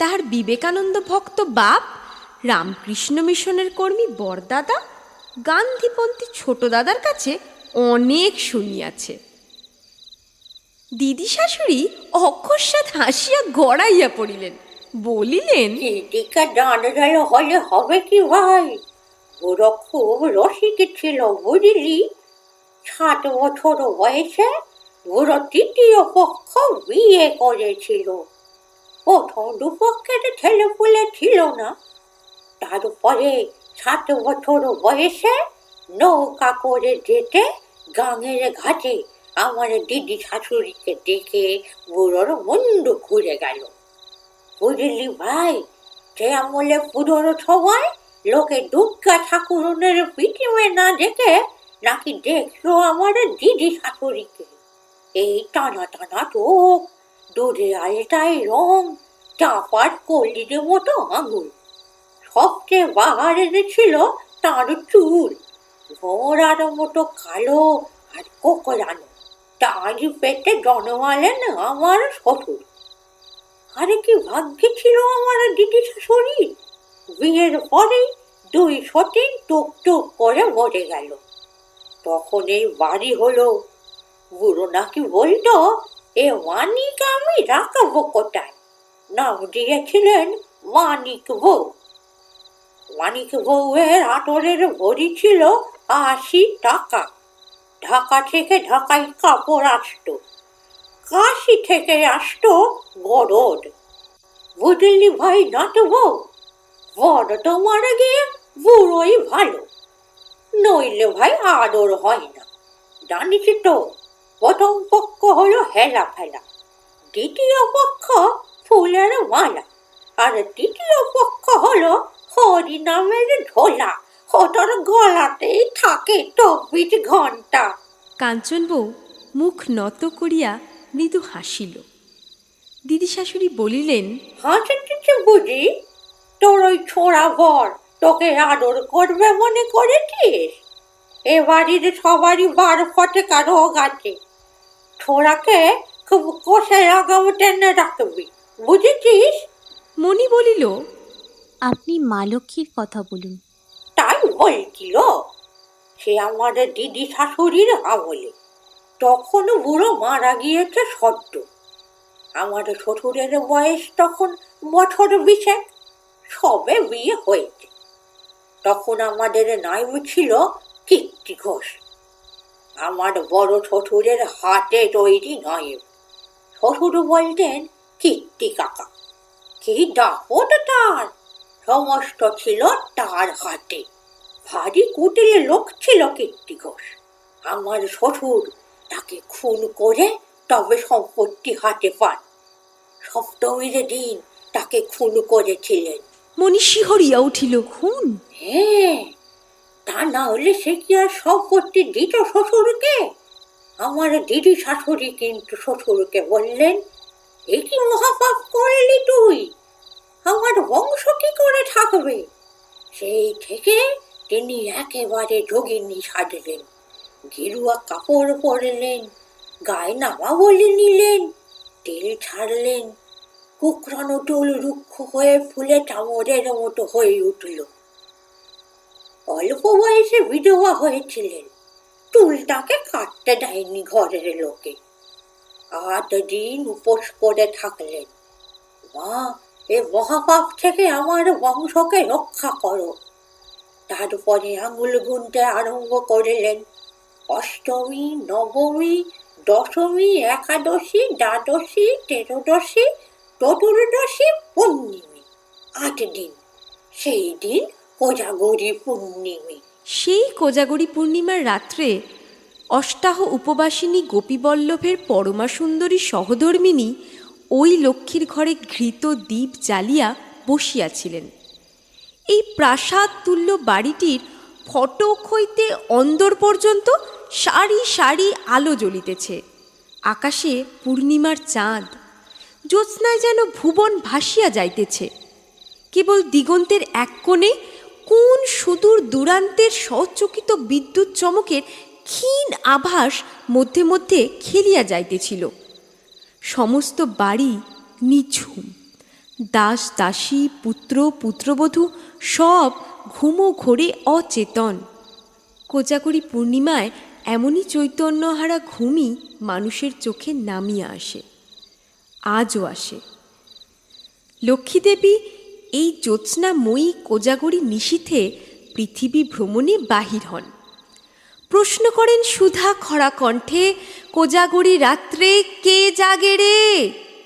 তাহার বিবেকানন্দ ভক্ত বাপ, রামকৃষ্ণ মিশনের কর্মী বরদাদা, গান্ধীপন্থী ছোট দাদার কাছে অনেক শুনিয়াছে। দিদি শাশুড়ি অকস্মাৎ হাসিয়া গড়াইয়া পড়িলেন, বলিলেন, দিদিকে ডান গেল হলে হবে কি ভাই? বুড়ো খুব রসিক ছিল বুঝলি। 7 বছর বয়সে বুড়ো তৃতীয় পক্ষ বিয়ে করেছিল। প্রথম দুপক্ষের ছেলেপুলে ছিল না। তারপরে 7 বছর বয়সে নৌকা করে যেতে গাঙের ঘাটে আমার দিদি শাশুড়িকে দেখে বুড়োর মুন্ডু ঘুরে গেল। বুঝলি ভাই, সে আমলে পুজোর সময় লোকে দুর্গা ঠাকুরনের পিটিমে না দেখে নাকি দেখলো আমার দিদি শাশুড়িকে। এই টানা টানা চোখ, দুধে আলটাই রং, চাপার কলির মতো আঙুল। সবচেয়ে বাহারের ছিল তার চুল, ঘোড়ার মতো কালো আর কোকড়ানো। তার পেটে জন্মালেন আমার শ্বশুর। আরে কি ভাগ্যে ছিল আমার দিদি শাশুড়ি! বিয়ের পরেই 2 সতীন টুক টুক করে মরে গেল। তখন এই বাড়ি হলো। বুড়ো নাকি বলতো, এ মানিক আমি রাখবো কোথায়? নাম দিয়েছিলেন মানিক বউ। মানিক বউয়ের আতরের ভরি ছিল 80 টাকা। ঢাকা থেকে ঢাকায় কাপড় আসতো, কাশি থেকে আসতো গরদ। বুঝলি ভাই নাটবো, বড় তো মারা গিয়ে বুড়োই ভালো, নইলে ভাই আদর হয় না। জানিস তো, প্রথম পক্ষ হলো হেলা ফেলা, দ্বিতীয় পক্ষ ফুলের মালা, আর তৃতীয় পক্ষ হলো হরি নামের ঢোলা। ওটার গলাতেই থাকে 24 ঘন্টা। কাঞ্চন বউ মুখ নত করিয়া মৃদু হাসিল। দিদি শাশুড়ি বলিলেন, হাসিতেছে বুঝি? তোর ওই ছোড়া বর তোকে আদর করবে মনে করেছিস? এ বাড়ির সবারই 12 ফটেকা রোগ আছে। ছোড়াকে খুব কষে আগাম টেনে রাখবি, বুঝেছিস? মণি বলিল, আপনি মা লক্ষ্মীর কথা বলুন। তাই বলছিল। সে আমাদের দিদি শাশুড়ির আমলে। তখন বুড়ো মারা গিয়েছে সদ্য। আমার শ্বশুরের বয়স তখন বছর 20। সবে বিয়ে হয়েছে। তখন আমাদের নাম ছিল কীর্তি ঘোষ। আমার বড় শ্বশুরের হাতে তৈরি নাম। শ্বশুর বলতেন কীর্তি কাকা। কি দাপট তার! সমস্ত ছিল তার হাতে। ভারী কুটিল লোক ছিল কীর্তি ঘোষ। আমার শ্বশুর তাকে খুন করে তবে সম্পত্তি হাতে পান। সপ্তমীর দিন তাকে খুন করেছিলেন। মণি শিহরিয়া উঠিল। খুন? হ্যাঁ, তা না হলে সে কি আর সম্পত্তি দিত শ্বশুরকে? আমার দিদি শাশুড়ি কিন্তু শ্বশুরকে বললেন, এ কি মহাপাপ করলি তুই? আমার বংশ কি করে থাকবে? সেই থেকে তিনি একেবারে যোগিনী সাজলেন, গেরুয়া কাপড় পরলেন, গায়ে নামা বলে নিলেন, তেল ছাড়লেন, কুকরানো চুল রুক্ষ হয়ে ফুলে চামড়ের মতো হয়ে উঠল। অল্প বয়সে বিধবা হয়েছিলেন, চুলটাকে কাটতে দেয়নি ঘরের লোকে। 8 দিন উপোস করে থাকলেন। মা, এ মহাপাপ থেকে আমার বংশকে রক্ষা করো। তারপরে আঙুল গুনতে আরম্ভ করলেন। অষ্টমী, নবমী, দশমী, একাদশী, দ্বাদশী, ত্রয়োদশী, চতুর্দশী, পূর্ণিমী, 8 দিন। সেই দিন কোজাগরী পূর্ণিমী। সেই কোজাগরী পূর্ণিমার রাত্রে অষ্টাহ উপবাসিনী গোপীবল্লভের পরমা সুন্দরী সহধর্মিণী ওই লক্ষ্মীর ঘরে ঘৃত দীপ জ্বালিয়া বসিয়াছিলেন। এই প্রাসাদ তুল্য বাড়িটির ফটক হইতে অন্দর পর্যন্ত সারি সারি আলো জ্বলিতেছে। আকাশে পূর্ণিমার চাঁদ, জ্যোৎস্নায় যেন ভুবন ভাসিয়া যাইতেছে। কেবল দিগন্তের এক কোণে কোন সুদূর দূরান্তের সচকিত বিদ্যুৎ চমকের ক্ষীণ আভাস মধ্যে মধ্যে খেলিয়া যাইতেছিল। সমস্ত বাড়ি নিঝুম। দাস দাসী, পুত্র পুত্রবধূ সব ঘুমো ঘোরে অচেতন। কোজাগরী পূর্ণিমায় এমনই চৈতন্যহারা ঘুমই মানুষের চোখে নামিয়া আসে, আজও আসে। লক্ষ্মীদেবী এই জ্যোৎস্নাময়ী কোজাগরী নিশীথে পৃথিবী ভ্রমণে বাহির হন। প্রশ্ন করেন সুধা খরা কণ্ঠে, কোজাগরী রাত্রে কে জাগে রে,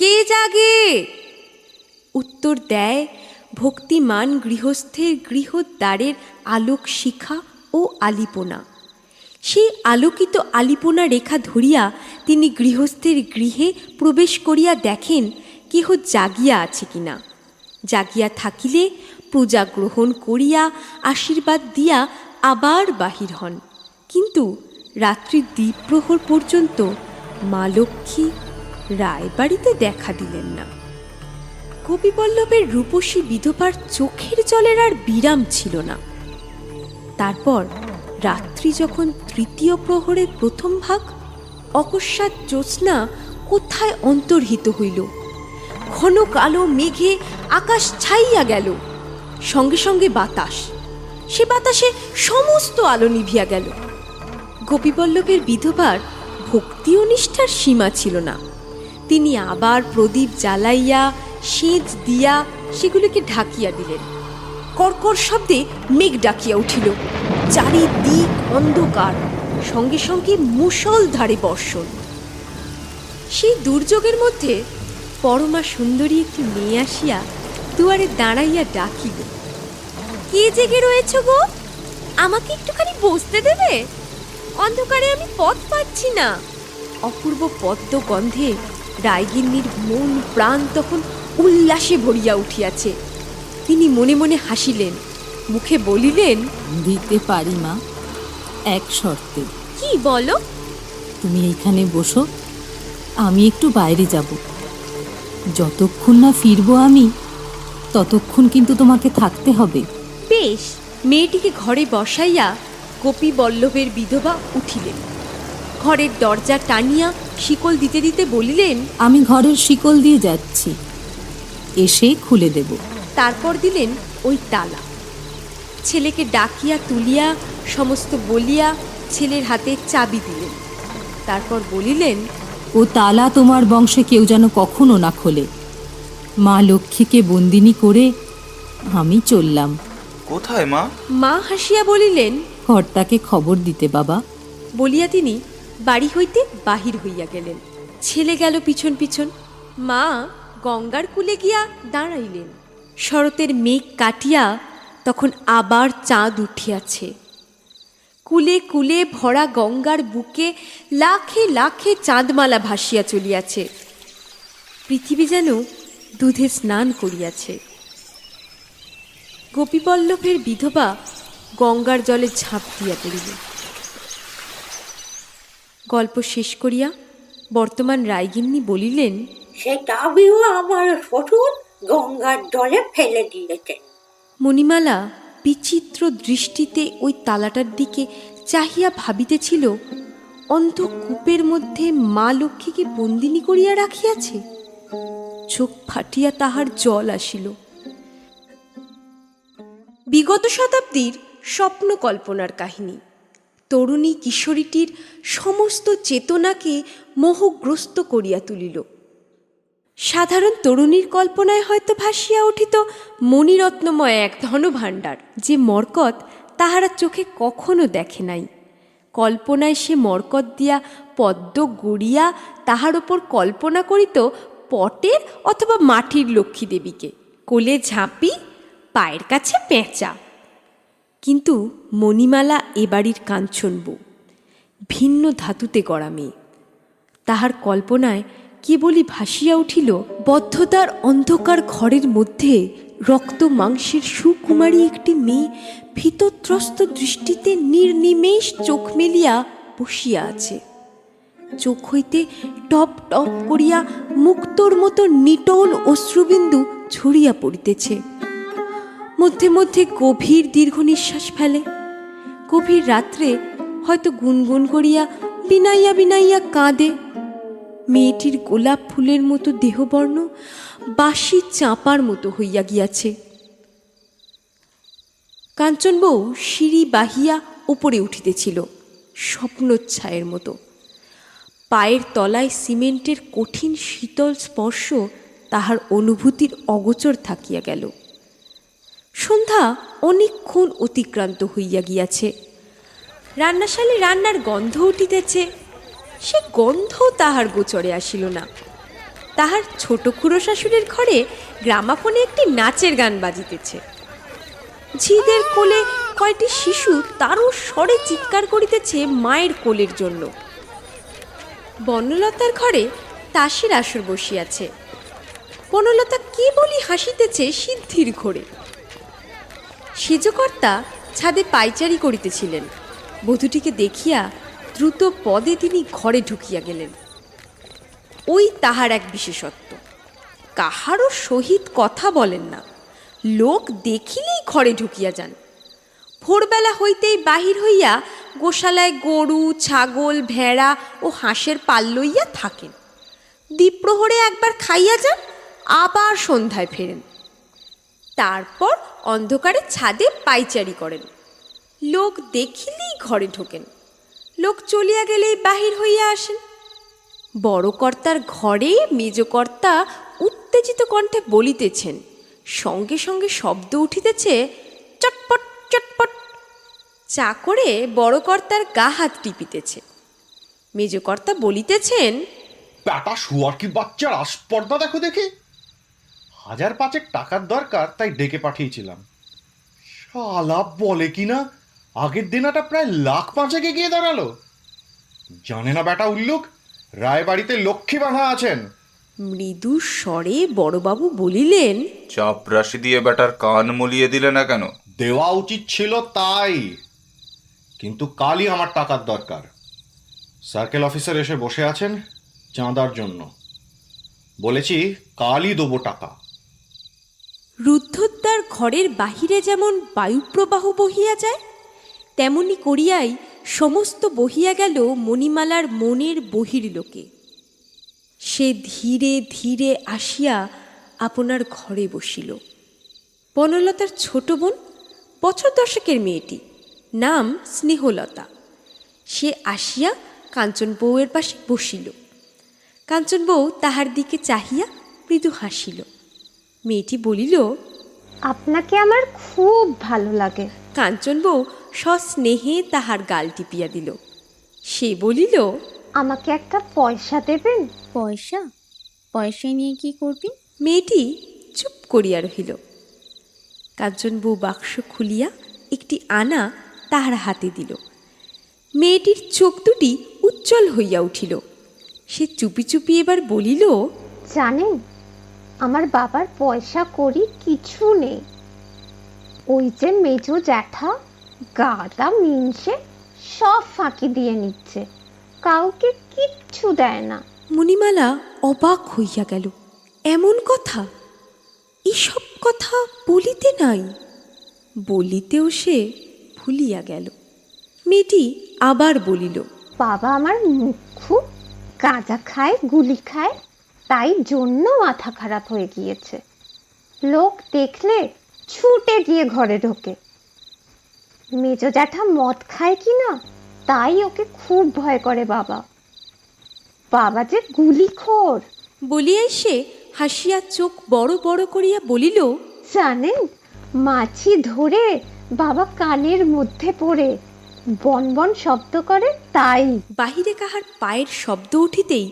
কে জাগে? উত্তর দেয় ভক্তিমান গৃহস্থের গৃহদ্বারের আলোক শিখা ও আলিপনা। সেই আলোকিত আলিপনা রেখা ধরিয়া তিনি গৃহস্থের গৃহে প্রবেশ করিয়া দেখেন কেহ জাগিয়া আছে কিনা। জাগিয়া থাকিলে পূজা গ্রহণ করিয়া আশীর্বাদ দিয়া আবার বাহির হন। কিন্তু রাত্রি দ্বীপ্রহর পর্যন্ত মা লক্ষ্মী রায়বাড়িতে দেখা দিলেন না। গোপীবল্লভের রূপসী বিধবার চোখের জলের আর বিরাম ছিল না। তারপর রাত্রি যখন তৃতীয় প্রহরের প্রথম ভাগ, অকস্মাৎ জ্যোৎস্না কোথায় অন্তর্হিত হইল। ঘন কালো মেঘে আকাশ ছাইয়া গেল। সঙ্গে সঙ্গে বাতাস, সে বাতাসে সমস্ত আলো নিভিয়া গেল। গোপীবল্লভের বিধবার ভক্তি ও নিষ্ঠার সীমা ছিল না। তিনি আবার প্রদীপ জ্বালাইয়া সেঁচ দিয়া সেগুলিকে ঢাকিয়া দিলেন। কর্কর শব্দে মেঘ ডাকিয়া উঠিল। চারিদিক অন্ধকার, সঙ্গে সঙ্গে মুষলধারে বর্ষণ। সেই দুর্যোগের মধ্যে পরমা সুন্দরী একটি মেয়ে আসিয়া দুয়ারে দাঁড়াইয়া ডাকিল, কে জেগে রয়েছ গো? আমাকে একটুখানি বসতে দেবে? অন্ধকারে আমি পথ পাচ্ছি না। অপূর্ব পদ্ম গন্ধে রায়গিন্নির মন প্রাণ তখন উল্লাসে ভরিয়া উঠিয়াছে। তিনি মনে মনে হাসিলেন, মুখে বলিলেন, দিতে পারি মা, এক শর্তে। কি বলো? তুমি এইখানে বসো, আমি একটু বাইরে যাব। যতক্ষণ না ফিরবো আমি, ততক্ষণ কিন্তু তোমাকে থাকতে হবে। বেশ। মেয়েটিকে ঘরে বসাইয়া গোপীবল্লভের বিধবা উঠিলেন। ঘরের দরজা টানিয়া শিকল দিতে দিতে বলিলেন, আমি ঘরের শিকল দিয়ে যাচ্ছি, এসে খুলে দেব। তারপর দিলেন ওই তালা। ছেলেকে ডাকিয়া তুলিয়া সমস্ত বলিয়া ছেলের হাতে চাবি দিলেন। তারপর বলিলেন, ও তালা তোমার বংশে কেউ যেন কখনো না খোলে। মা লক্ষ্মীকে বন্দিনী করে আমি চললাম। কোথায় মা? মা হাসিয়া বলিলেন, কর্তাকে খবর দিতে বাবা। বলিয়া তিনি বাড়ি হইতে বাহির হইয়া গেলেন। ছেলে গেল পিছন পিছন। মা গঙ্গার কূলে গিয়া দাঁড়াইলেন। শরতের মেঘ কাটিয়া তখন আবার চাঁদ উঠিয়াছে। কূলে কূলে ভরা গঙ্গার বুকে লাখে লাখে চাঁদমালা ভাসিয়া চলিয়াছে। পৃথিবী যেন দুধে স্নান করিয়াছে। গোপীবল্লভের বিধবা গঙ্গার জলে ঝাঁপ দিয়া পড়িল। গল্প শেষ করিয়া বর্তমান রায়গিন্নি বলিলেন, সে দাবিও আমার শ্বশুর গঙ্গার জলে ফেলে দিয়েছে। মণিমালা বিচিত্র দৃষ্টিতে ওই তালাটার দিকে চাহিয়া ভাবিতেছিল, অন্ধকূপের মধ্যে মা লক্ষ্মীকে বন্দিনী করিয়া রাখিয়াছে। চোখ ফাটিয়া তাহার জল আসিল। বিগত শতাব্দীর স্বপ্ন কল্পনার কাহিনী। তরুণী কিশোরীটির সমস্ত চেতনাকে মোহগ্রস্ত করিয়া তুলিল। সাধারণ তরুণীর কল্পনায় হয়তো ভাসিয়া উঠিত মণিরত্নময় এক ধনভাণ্ডার, যে মরকত তাহারা চোখে কখনো দেখে নাই। কল্পনায় সে মরকত দিয়া পদ্ম গড়িয়া তাহার ওপর কল্পনা করিত পটের অথবা মাটির লক্ষ্মী দেবীকে, কোলে ঝাঁপি, পায়ের কাছে পেঁচা। কিন্তু মণিমালা এ বাড়ির কাঞ্চন বউ, ভিন্ন ধাতুতে গড়া মেয়ে। তাহার কল্পনায় কেবলই ভাসিয়া উঠিল বদ্ধতার অন্ধকার ঘরের মধ্যে রক্ত মাংসের সুকুমারী একটি মেয়ে ভীতত্রস্ত দৃষ্টিতে নির্নিমেষ চোখ মেলিয়া বসিয়া আছে। চোখ হইতে টপ টপ করিয়া মুক্তোর মতো নিটল অশ্রুবিন্দু ঝরিয়া পড়িতেছে। মধ্যে মধ্যে গভীর দীর্ঘ নিঃশ্বাস ফেলে। গভীর রাত্রে হয়তো গুনগুন করিয়া বিনাইয়া বিনাইয়া কাঁদে। মেয়েটির গোলাপ ফুলের মতো দেহবর্ণ বাসি চাঁপার মতো হইয়া গিয়াছে। কাঞ্চন বউ সিঁড়ি বাহিয়া উপরে উঠিতেছিল স্বপ্নোচ্ছায়ের মতো। পায়ের তলায় সিমেন্টের কঠিন শীতল স্পর্শ তাহার অনুভূতির অগোচর থাকিয়া গেল। সন্ধ্যা অনেকক্ষণ অতিক্রান্ত হইয়া গিয়াছে। রান্নাশালে রান্নার গন্ধ উঠিতেছে, সে গন্ধ তাহার গোচরে আসিল না। তাহার ছোট খুড়ো শাশুড়ির ঘরে গ্রামাফোনে একটি নাচের গান বাজিতেছে। ঝিদের কোলে কয়টি শিশু তারও স্বরে চিৎকার করিতেছে মায়ের কোলের জন্য। বনলতার ঘরে তাসের আসর বসিয়াছে। বনলতা কেবলই হাসিতেছে সিদ্ধির ঘোরে। সেজকর্তা ছাদে পায়চারি করিতেছিলেন। বধূটিকে দেখিয়া দ্রুত পদে তিনি ঘরে ঢুকিয়া গেলেন। ওই তাহার এক বিশেষত্ব, কাহারও সহিত কথা বলেন না, লোক দেখিলেই ঘরে ঢুকিয়া যান। ভোরবেলা হইতেই বাহির হইয়া গোশালায় গরু, ছাগল, ভেড়া ও হাঁসের পাল লইয়া থাকেন। দ্বীপ্রহরে একবার খাইয়া যান, আবার সন্ধ্যায় ফেরেন। তারপর অন্ধকারে ছাদে পায়চারি করেন। লোক দেখিলেই ঘরে ঢোকেন, লোক চলিয়া গেলেই বাহির হইয়া আসেন। বড় কর্তার ঘরে মেজকর্তা উত্তেজিত কণ্ঠে বলিতেছেন, সঙ্গে সঙ্গে শব্দ উঠিতেছে চটপট চটপট। চা করে বড় কর্তার গা হাত টিপিতেছে। মেজকর্তা বলিতেছেন, ব্যাটা শুয়ার কি বাচ্চার আস্পর্ধা দেখো দেখি। 1,500 টাকার দরকার, তাই ডেকে পাঠিয়েছিলাম। শালা বলে কিনা আগের দিনাটা প্রায় 1,05,000 গিয়ে দাঁড়ালো। জানে না ব্যাটা উল্লুক, রায়বাড়িতে লক্ষ্মী বাঁধা আছেন। মৃদু স্বরে বড়বাবু বলিলেন, চাপরাশি দিয়ে বেটার কান মলিয়ে দিলে না কেন? দেওয়া উচিত ছিল তাই, কিন্তু কালই আমার টাকার দরকার। সার্কেল অফিসার এসে বসে আছেন চাঁদার জন্য। বলেছি কালই দেবো টাকা। রুদ্ধদ্বার ঘরের বাহিরে যেমন বায়ুপ্রবাহ বহিয়া যায়, তেমনি করিয়াই সমস্ত বহিয়া গেল মণিমালার মনের বহির্লোকে। সে ধীরে ধীরে আসিয়া আপনার ঘরে বসিল। বনলতার ছোট বোন, বছর 10-এর মেয়েটি, নাম স্নেহলতা। সে আসিয়া কাঞ্চন বউয়ের পাশে বসিল। কাঞ্চন বউ তাহার দিকে চাহিয়া মৃদু হাসিল। মেয়েটি বলিল, আপনাকে আমার খুব ভালো লাগে। কাঞ্চন বউ সস্নেহে তাহার গাল টিপিয়া দিল। সে বলিল, আমাকে একটা পয়সা দেবেন? পয়সা? পয়সা নিয়ে কি করবি? মেয়েটি চুপ করিয়া রহিল। কাঞ্চন বউ বাক্স খুলিয়া একটি আনা তাহার হাতে দিল। মেয়েটির চোখ দুটি উজ্জ্বল হইয়া উঠিল। সে চুপি চুপি এবার বলিল, জানেন, আমার বাবার পয়সা করি কিছু নেই। ওই যে মেজো জ্যাঠা গাদা মিনসে সব ফাঁকি দিয়ে নিচ্ছে, কাউকে কিচ্ছু দেয় না। মণিমালা অবাক হইয়া গেল। এমন কথা? এসব কথা বলিতে নাই। বলিতেও সে ভুলিয়া গেল। মেয়েটি আবার বলিল, বাবা আমার মুখ্য, গাঁজা খায়, গুলি খায়, তাই জন্য মাথা খারাপ হয়ে গিয়েছে। লোক দেখলে ছুটে গিয়ে ঘরে ঢোকে। মেজো জ্যাঠা মদ খায় কি না, তাই ওকে খুব ভয় করে বাবা। বাবা যে গুলিখোর। বলিয়াই সে হাসিয়া চোখ বড় বড় করিয়া বলিল, জানেন, মাছি ধরে বাবা কানের মধ্যে পড়ে বন বন শব্দ করে, তাই। বাহিরে কাহার পায়ের শব্দ উঠিতেই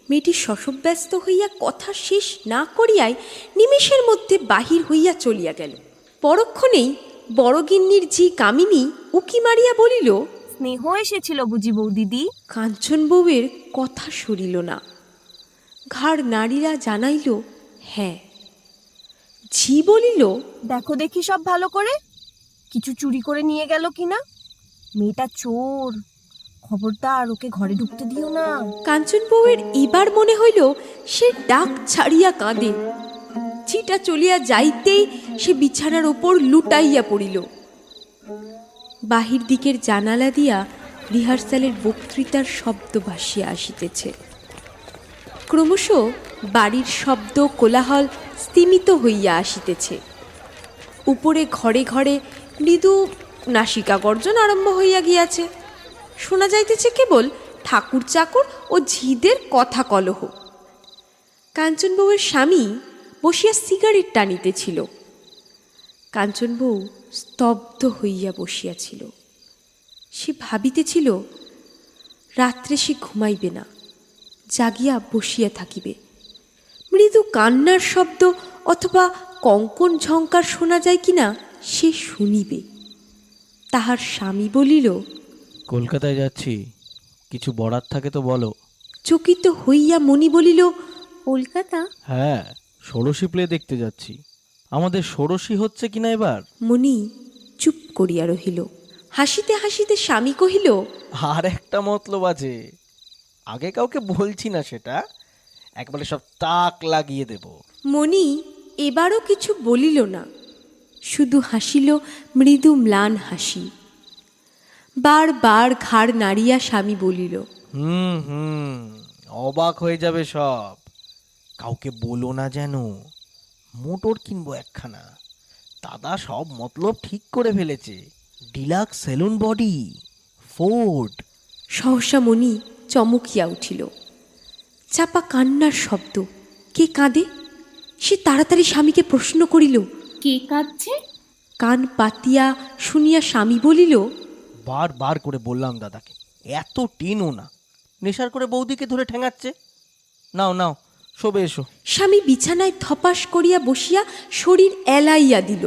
মেয়েটি শশব্যস্ত হইয়া কথা শেষ না করিয়াই নিমেষের মধ্যে বাহির হইয়া চলিয়া গেল। পরক্ষণেই বড়গিন্নির ঝি কামিনী উকি মারিয়া বলিল, স্নেহ এসেছিল বুঝি বৌদিদি? কাঞ্চন বউয়ের কথা সরিল না। ঘাড় নাড়িয়া জানাইল, হ্যাঁ। ঝি বলিল, দেখো দেখি সব ভালো করে, কিছু চুরি করে নিয়ে গেল কিনা। মেয়েটা চোর, খবরদার ওকে ঘরে ঢুকতে দিও না। কাঞ্চন বউয়ের এবার মনে হইল সে ডাক ছাড়িয়া কাঁদে। ঝিটা চলিয়া যাইতেই সে বিছানার ওপর লুটাইয়া পড়িল। বাহির দিকের জানালা দিয়া রিহার্সালের বক্তৃতার শব্দ ভাসিয়া আসিতেছে। ক্রমশ বাড়ির শব্দ কোলাহল স্তিমিত হইয়া আসিতেছে। উপরে ঘরে ঘরে মৃদু নাসিকা গর্জন আরম্ভ হইয়া গিয়াছে। শোনা যাইতেছে কেবল ঠাকুর চাকর ও ঝিদের কথা কলহ। কাঞ্চন বউয়ের স্বামী বসিয়া সিগারেট টানিতেছিল। কাঞ্চন বউ স্তব্ধ হইয়া বসিয়াছিল। সে ভাবিতেছিল, রাত্রে সে ঘুমাইবে না, জাগিয়া বসিয়া থাকিবে। মৃদু কান্নার শব্দ অথবা কঙ্কন ঝঙ্কার শোনা যায় কিনা সে শুনিবে। তাহার স্বামী বলিল, কলকাতায় যাচ্ছি, কিছু বরাত থাকে তো বলো। চকিত হইয়া মণি বলিল, কলকাতা? হ্যাঁ, ষোড়শী প্লে দেখতে যাচ্ছি। আমাদের ষোড়শী হচ্ছে কিনা এবার? মণি চুপ করিয়া রহিল। হাসিতে হাসিতে স্বামী কহিল, আর একটা মতলব আছে, আগে কাউকে বলছি না, সেটা একবারে সব তাক লাগিয়ে দেব। মণি এবারও কিছু বলিল না, শুধু হাসিল মৃদু ম্লান হাসি। বারবার ঘাড় নাড়িয়া স্বামী বলিল, অবাক হয়ে যাবে সব। কাউকে বলো না যেন। মোটর কিনবো একখানা, দাদা সব মতলব ঠিক করে ফেলেছে। Deluxe saloon body, Ford. সহসা মণি চমকিয়া উঠিল। চাপা কান্নার শব্দ। কে কাঁদে? সে তাড়াতাড়ি স্বামীকে প্রশ্ন করিল, কে কাঁদছে? কান পাতিয়া শুনিয়া স্বামী বলিল, বার করে বললাম দাদাকে, এত টেনো না, নেশার করে বৌদিকে ধরে ঠেঙাচ্ছে। নাও নাও, শোবে এসো। স্বামী বিছানায় ধপাস করিয়া বসিয়া শরীর এলাইয়া দিল।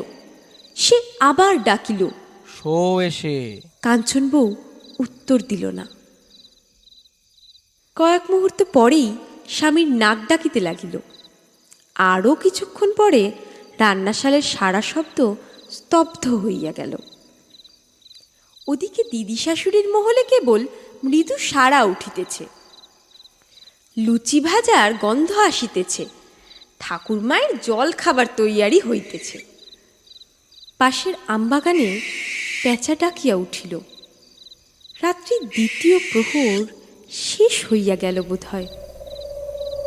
সে আবার ডাকিল, শো এসে। কাঞ্চন বউ উত্তর দিল না। কয়েক মুহূর্ত পরেই স্বামীর নাক ডাকিতে লাগিল। আরও কিছুক্ষণ পরে রান্নাশালের সারা শব্দ স্তব্ধ হইয়া গেল। ওদিকে দিদি শাশুড়ির মহলে কেবল মৃদু সাড়া উঠিতেছে। লুচি ভাজার গন্ধ আসিতেছে। ঠাকুরমায়ের জল খাবার তৈয়ারি হইতেছে। পাশের আমবাগানে পেঁচা ডাকিয়া উঠিল। রাত্রি দ্বিতীয় প্রহর শেষ হইয়া গেল বোধ হয়।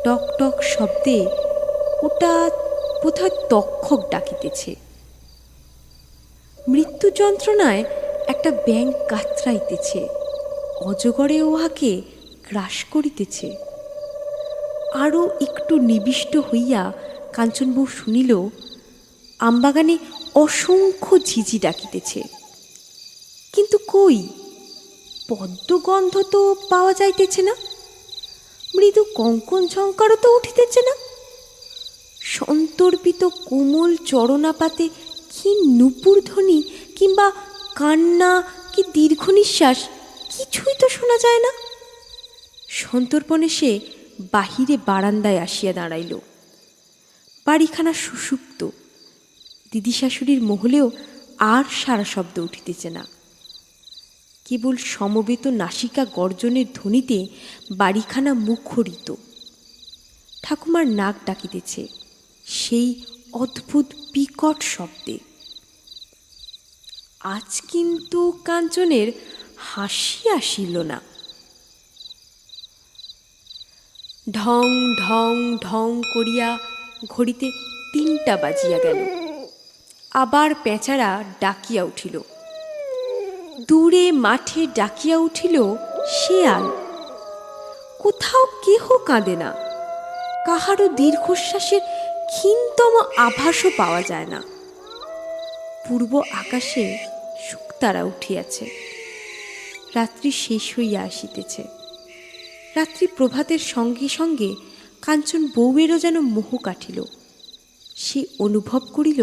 টক টক শব্দে ওটা বোধহয় তক্ষক ডাকিতেছে। মৃত্যু যন্ত্রণায় একটা ব্যাঙ কাতরাইতেছে। অজগরে উহাকে গ্রাস করিতেছে। আরও একটু নিবিষ্ট হইয়া কাঞ্চনবউ শুনিল, আমবাগানে অসংখ্য ঝিঝি ডাকিতেছে, কিন্তু কই পদ্মগন্ধ তো পাওয়া যাইতেছে না, মৃদু কঙ্কন ঝঙ্কারও তো উঠিতেছে না। সন্তর্পিত কোমল চরণাপাতে কি নূপুর ধ্বনি কিংবা কান্না কি দীর্ঘ নিঃশ্বাস কিছুই তো শোনা যায় না। সন্তর্পণে সে বাহিরে বারান্দায় আসিয়া দাঁড়াইল। বাড়িখানা সুষুপ্ত, দিদি শাশুড়ির মহলেও আর সারা শব্দ উঠিতেছে না। কেবল সমবেত নাসিকা গর্জনের ধ্বনিতে বাড়িখানা মুখরিত। ঠাকুমার নাক ডাকিতেছে সেই অদ্ভুত বিকট শব্দে। আজ কিন্তু কাঞ্চনের হাসি আসিল না। ঢং ঢং ঢং করিয়া ঘড়িতে 3টা বাজিয়া গেল। আবার পেঁচারা ডাকিয়া উঠিল। দূরে মাঠে ডাকিয়া উঠিল শেয়াল। কোথাও কেহ কাঁদে না, কাহারও দীর্ঘশ্বাসের ক্ষীণতম আভাসও পাওয়া যায় না। পূর্ব আকাশে শুকতারা উঠিয়াছে। রাত্রি শেষ হইয়া আসিতেছে। রাত্রি প্রভাতের সঙ্গে সঙ্গে কাঞ্চন বউয়েরও যেন মোহ কাটিল। সে অনুভব করিল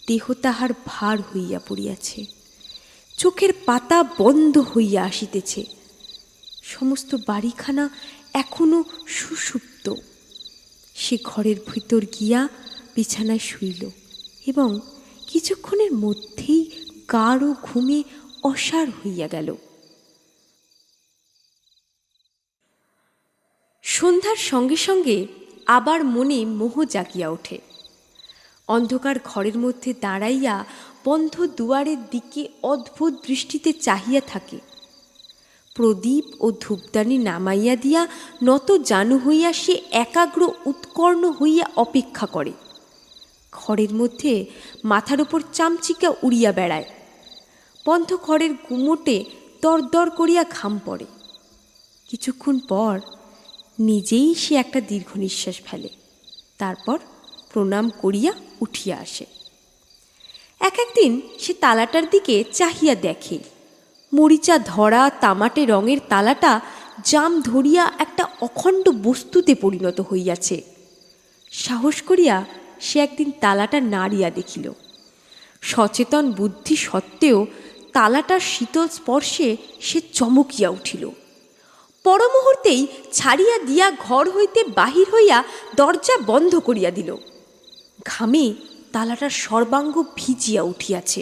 দেহ তাহার ভার হইয়া পড়িয়াছে, চোখের পাতা বন্ধ হইয়া আসিতেছে। সমস্ত বাড়িখানা এখনো সুষুপ্ত। সে ঘরের ভিতর গিয়া বিছানায় শুইল এবং কিছুক্ষণের মধ্যেই গাঢ় ঘুমে অসাড় হইয়া গেল। সন্ধ্যার সঙ্গে সঙ্গে আবার মনে মোহ জাগিয়া ওঠে। অন্ধকার ঘরের মধ্যে দাঁড়াইয়া বন্ধ দুয়ারের দিকে অদ্ভুত দৃষ্টিতে চাহিয়া থাকে। প্রদীপ ও ধূপদানি নামাইয়া দিয়া নত জানু হইয়া সে একাগ্র উৎকর্ণ হইয়া অপেক্ষা করে। ঘরের মধ্যে মাথার উপর চামচিকা উড়িয়া বেড়ায়। বন্ধ ঘরের গুমোটে দরদর করিয়া ঘাম পড়ে। কিছুক্ষণ পর নিজেই সে একটা দীর্ঘ নিঃশ্বাস ফেলে। তারপর প্রণাম করিয়া উঠিয়া আসে। একদিন সে তালাটার দিকে চাহিয়া দেখে মরিচা ধরা তামাটে রঙের তালাটা জাম ধরিয়া একটা অখণ্ড বস্তুতে পরিণত হইয়াছে। সাহস করিয়া সে একদিন তালাটা নাড়িয়া দেখিল। সচেতন বুদ্ধি সত্ত্বেও তালাটার শীতল স্পর্শে সে চমকিয়া উঠিল। পর মুহূর্তেই ছাড়িয়া দিয়া ঘর হইতে বাহির হইয়া দরজা বন্ধ করিয়া দিল। ঘামে তালাটার সর্বাঙ্গ ভিজিয়া উঠিয়াছে।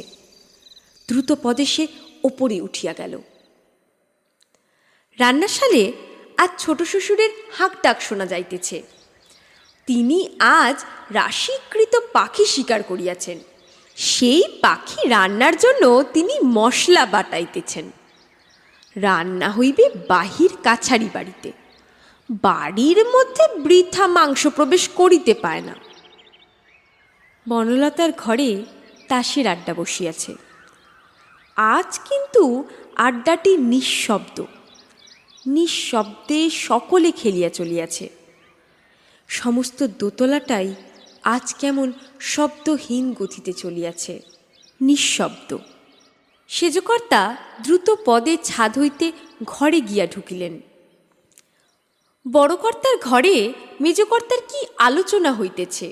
দ্রুত পদে সে ওপরে উঠিয়া গেল। রান্নাশালে আজ ছোট শ্বশুরের হাঁক ডাক শোনা যাইতেছে। তিনি আজ রাশিকৃত পাখি শিকার করিয়াছেন। সেই পাখি রান্নার জন্য তিনি মশলা বাটাইতেছেন। রান্না হইবে বাহির কাছারি বাড়িতে। বাড়ির মধ্যে বৃথা মাংস প্রবেশ করিতে পায় না। বনলতার ঘরে তাসের আড্ডা বসিয়াছে। আজ কিন্তু আড্ডাটি নিঃশব্দ। নিঃশব্দে সকলে খেলিয়া চলিয়াছে। সমস্ত দোতলাটাই আজ কেমন শব্দহীন গতিতে চলিয়াছে, নিঃশব্দ। সেজকর্তা দ্রুত পদে ছাদ হইতে ঘরে গিয়া ঢুকিলেন। বড়কর্তার ঘরে মেজকর্তার কি আলোচনা হইতেছে।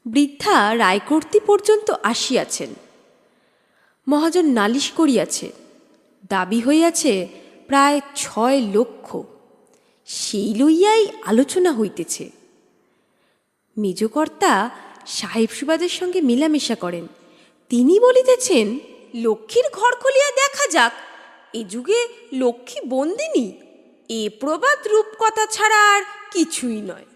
বৃদ্ধা রায়কর্ত্রী পর্যন্ত আসিয়াছেন। মহাজন নালিশ করিয়াছে। দাবি হইয়াছে প্রায় 6 লক্ষ। সেই লইয়াই আলোচনা হইতেছে। মেজকর্তা সাহেব সুবাদের সঙ্গে মেলামেশা করেন। তিনি বলিতেছেন, লক্ষ্মীর ঘর খুলিয়া দেখা যাক, এ যুগে লক্ষ্মী বন্দিনী। এ প্রবাদ রূপকথা ছাড়া আর কিছুই নয়।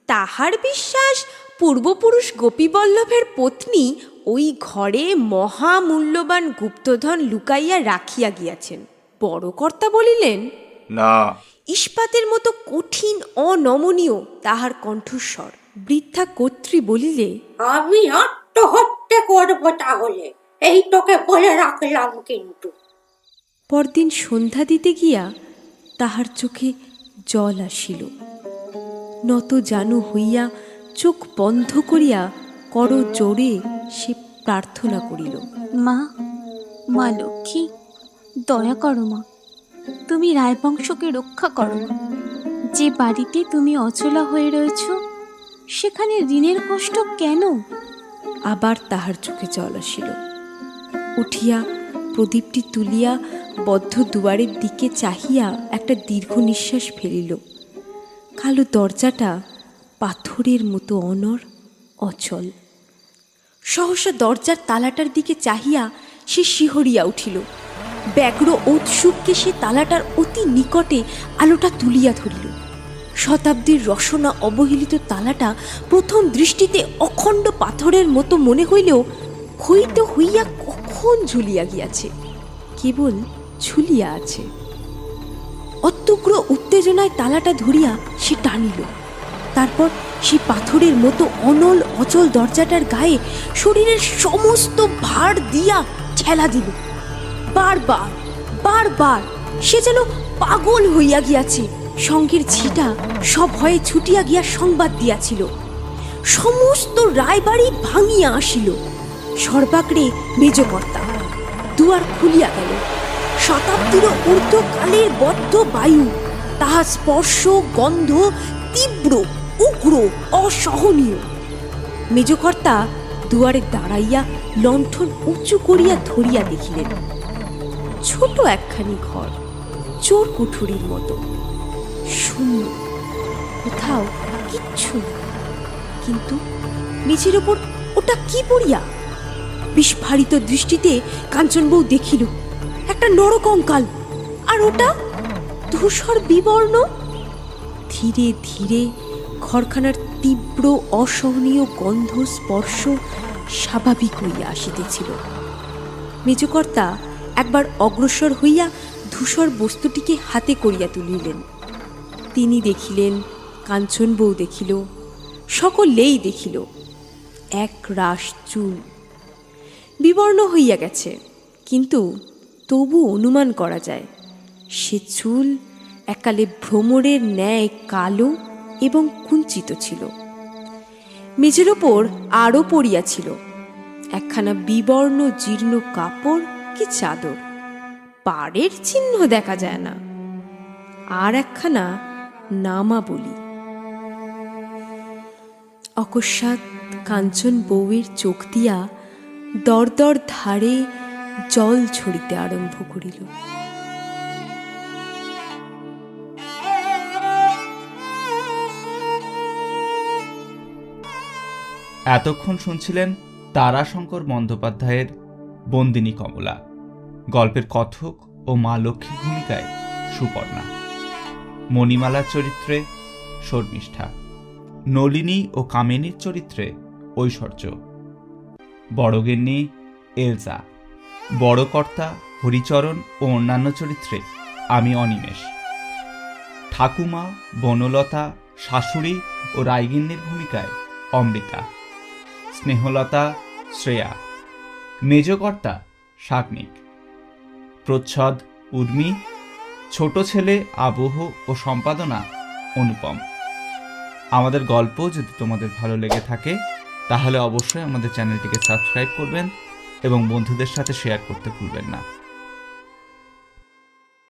তাহার বিশ্বাস পূর্বপুরুষ গোপীবল্লভের পত্নী ওই ঘরে মহামূল্যবান গুপ্তধন লুকাইয়া রাখিয়া গিয়াছেন। বড়কর্তা বলিলেন, না। ইস্পাতের মতো কঠিন অনমনীয় তাহার কণ্ঠস্বর। বৃদ্ধা কর্ত্রী বলিলে, আমি আত্মহত্যা করব তাহলে, এই তোকে বলে রাখলাম। কিন্তু পরদিন সন্ধ্যা দিতে গিয়া তাহার চোখে জল আসিল। নত জানু হইয়া চোখ বন্ধ করিয়া করো জোরে সে প্রার্থনা করিল। মা, মা লক্ষ্মী, দয়া করো মা, তুমি রায়বংশকে রক্ষা করো। যে বাড়িতে তুমি অচলা হয়ে রয়েছ সেখানে ঋণের কষ্ট কেন? আবার তাহার চোখে জল আসিল। উঠিয়া প্রদীপটি তুলিয়া বদ্ধ দুয়ারের দিকে চাহিয়া একটা দীর্ঘ নিঃশ্বাস ফেলিল। কালো দরজাটা পাথরের মতো অনড়, অচল। সহসা দরজার তালাটার দিকে চাহিয়া সে শিহরিয়া উঠিল। ব্যগ্র উৎসুককে সে তালাটার অতি নিকটে আলোটা তুলিয়া ধরিল। শতাব্দীর রসনা অবহেলিত তালাটা প্রথম দৃষ্টিতে অখণ্ড পাথরের মতো মনে হইলেও ক্ষয়িত হইয়া কখন ঝুলিয়া গিয়াছে, কেবল ঝুলিয়া আছে। অত্যগ্র উত্তেজনায় তালাটা ধরিয়া সে টানিল। তারপর সে পাথরের মতো অনল অচল দরজাটার গায়ে শরীরের সমস্ত ভার দিয়া ঠেলা দিল। বারবার বারবার সে যেন পাগল হইয়া গিয়াছে। সঙ্গের ঝিটা সব ভয়ে ছুটিয়া গিয়া সংবাদ দিয়াছিল। সমস্ত রায়বাড়ি ভাঙিয়া আসিল। সর্বাগ্রে মেজকর্তা। দুয়ার খুলিয়া গেল। শতাব্দীরও ঊর্ধ্বকালের বদ্ধ বায়ু, তাহার স্পর্শ গন্ধ তীব্র, উগ্র, অসহনীয়। মেজকর্তা দুয়ারে দাঁড়াইয়া লণ্ঠন উঁচু করিয়া ধরিয়া দেখিলেন ছোট একখানি ঘর, চোর কুঠুরির মতো, শূন্য, কোথাও কিচ্ছু না। কিন্তু মেঝের ওপর ওটা কি পড়িয়া? বিস্ফারিত দৃষ্টিতে কাঞ্চনবউ দেখিল একটা নরকঙ্কাল, আর ওটা ধূসর বিবর্ণ। ধীরে ধীরে ঘরখানার তীব্র অসহনীয় গন্ধ স্পর্শ স্বাভাবিক হইয়া আসিতেছিল। মেজকর্তা একবার অগ্রসর হইয়া ধূসর বস্তুটিকে হাতে করিয়া তুলিলেন। তিনি দেখিলেন, কাঞ্চনবউ দেখিল, সকলেই দেখিল এক রাশ চুল। বিবর্ণ হইয়া গেছে, কিন্তু তবু অনুমান করা যায় সে চুল এককালে ভ্রমরের ন্যায় কালো এবং কুঞ্চিত ছিল। মেঝের ওপর আরও পড়িয়াছিল একখানা বিবর্ণ জীর্ণ কাপড় কি চাদর, পাড়ের চিহ্ন দেখা যায় না, আর একখানা নামাবলী। অকস্মাৎ কাঞ্চন বউয়ের চোখ দিয়া দরদর ধারে জল ঝরিতে আরম্ভ করিল। এতক্ষণ শুনছিলেন তারাশঙ্কর বন্দ্যোপাধ্যায়ের বন্দিনী কমলা। গল্পের কথক ও মা লক্ষ্মীর ভূমিকায় সুপর্ণা, মণিমালার চরিত্রে শর্মিষ্ঠা, নলিনী ও কামিনীর চরিত্রে ঐশ্বর্য, বড়গিন্নি এলজা, বড় কর্তা হরিচরণ ও অন্যান্য চরিত্রে আমি অনিমেষ, ঠাকুমা বনলতা, শাশুড়ি ও রায়গিন্নির ভূমিকায় অমৃতা, স্নেহলতা শ্রেয়া, মেজকর্তা সাগ্নিক, প্রচ্ছদ উর্মি, ছোট ছেলে আবহ ও সম্পাদনা অনুপম। আমাদের গল্প যদি তোমাদের ভালো লেগে থাকে তাহলে অবশ্যই আমাদের চ্যানেলটিকে সাবস্ক্রাইব করবেন এবং বন্ধুদের সাথে শেয়ার করতে ভুলবেন না।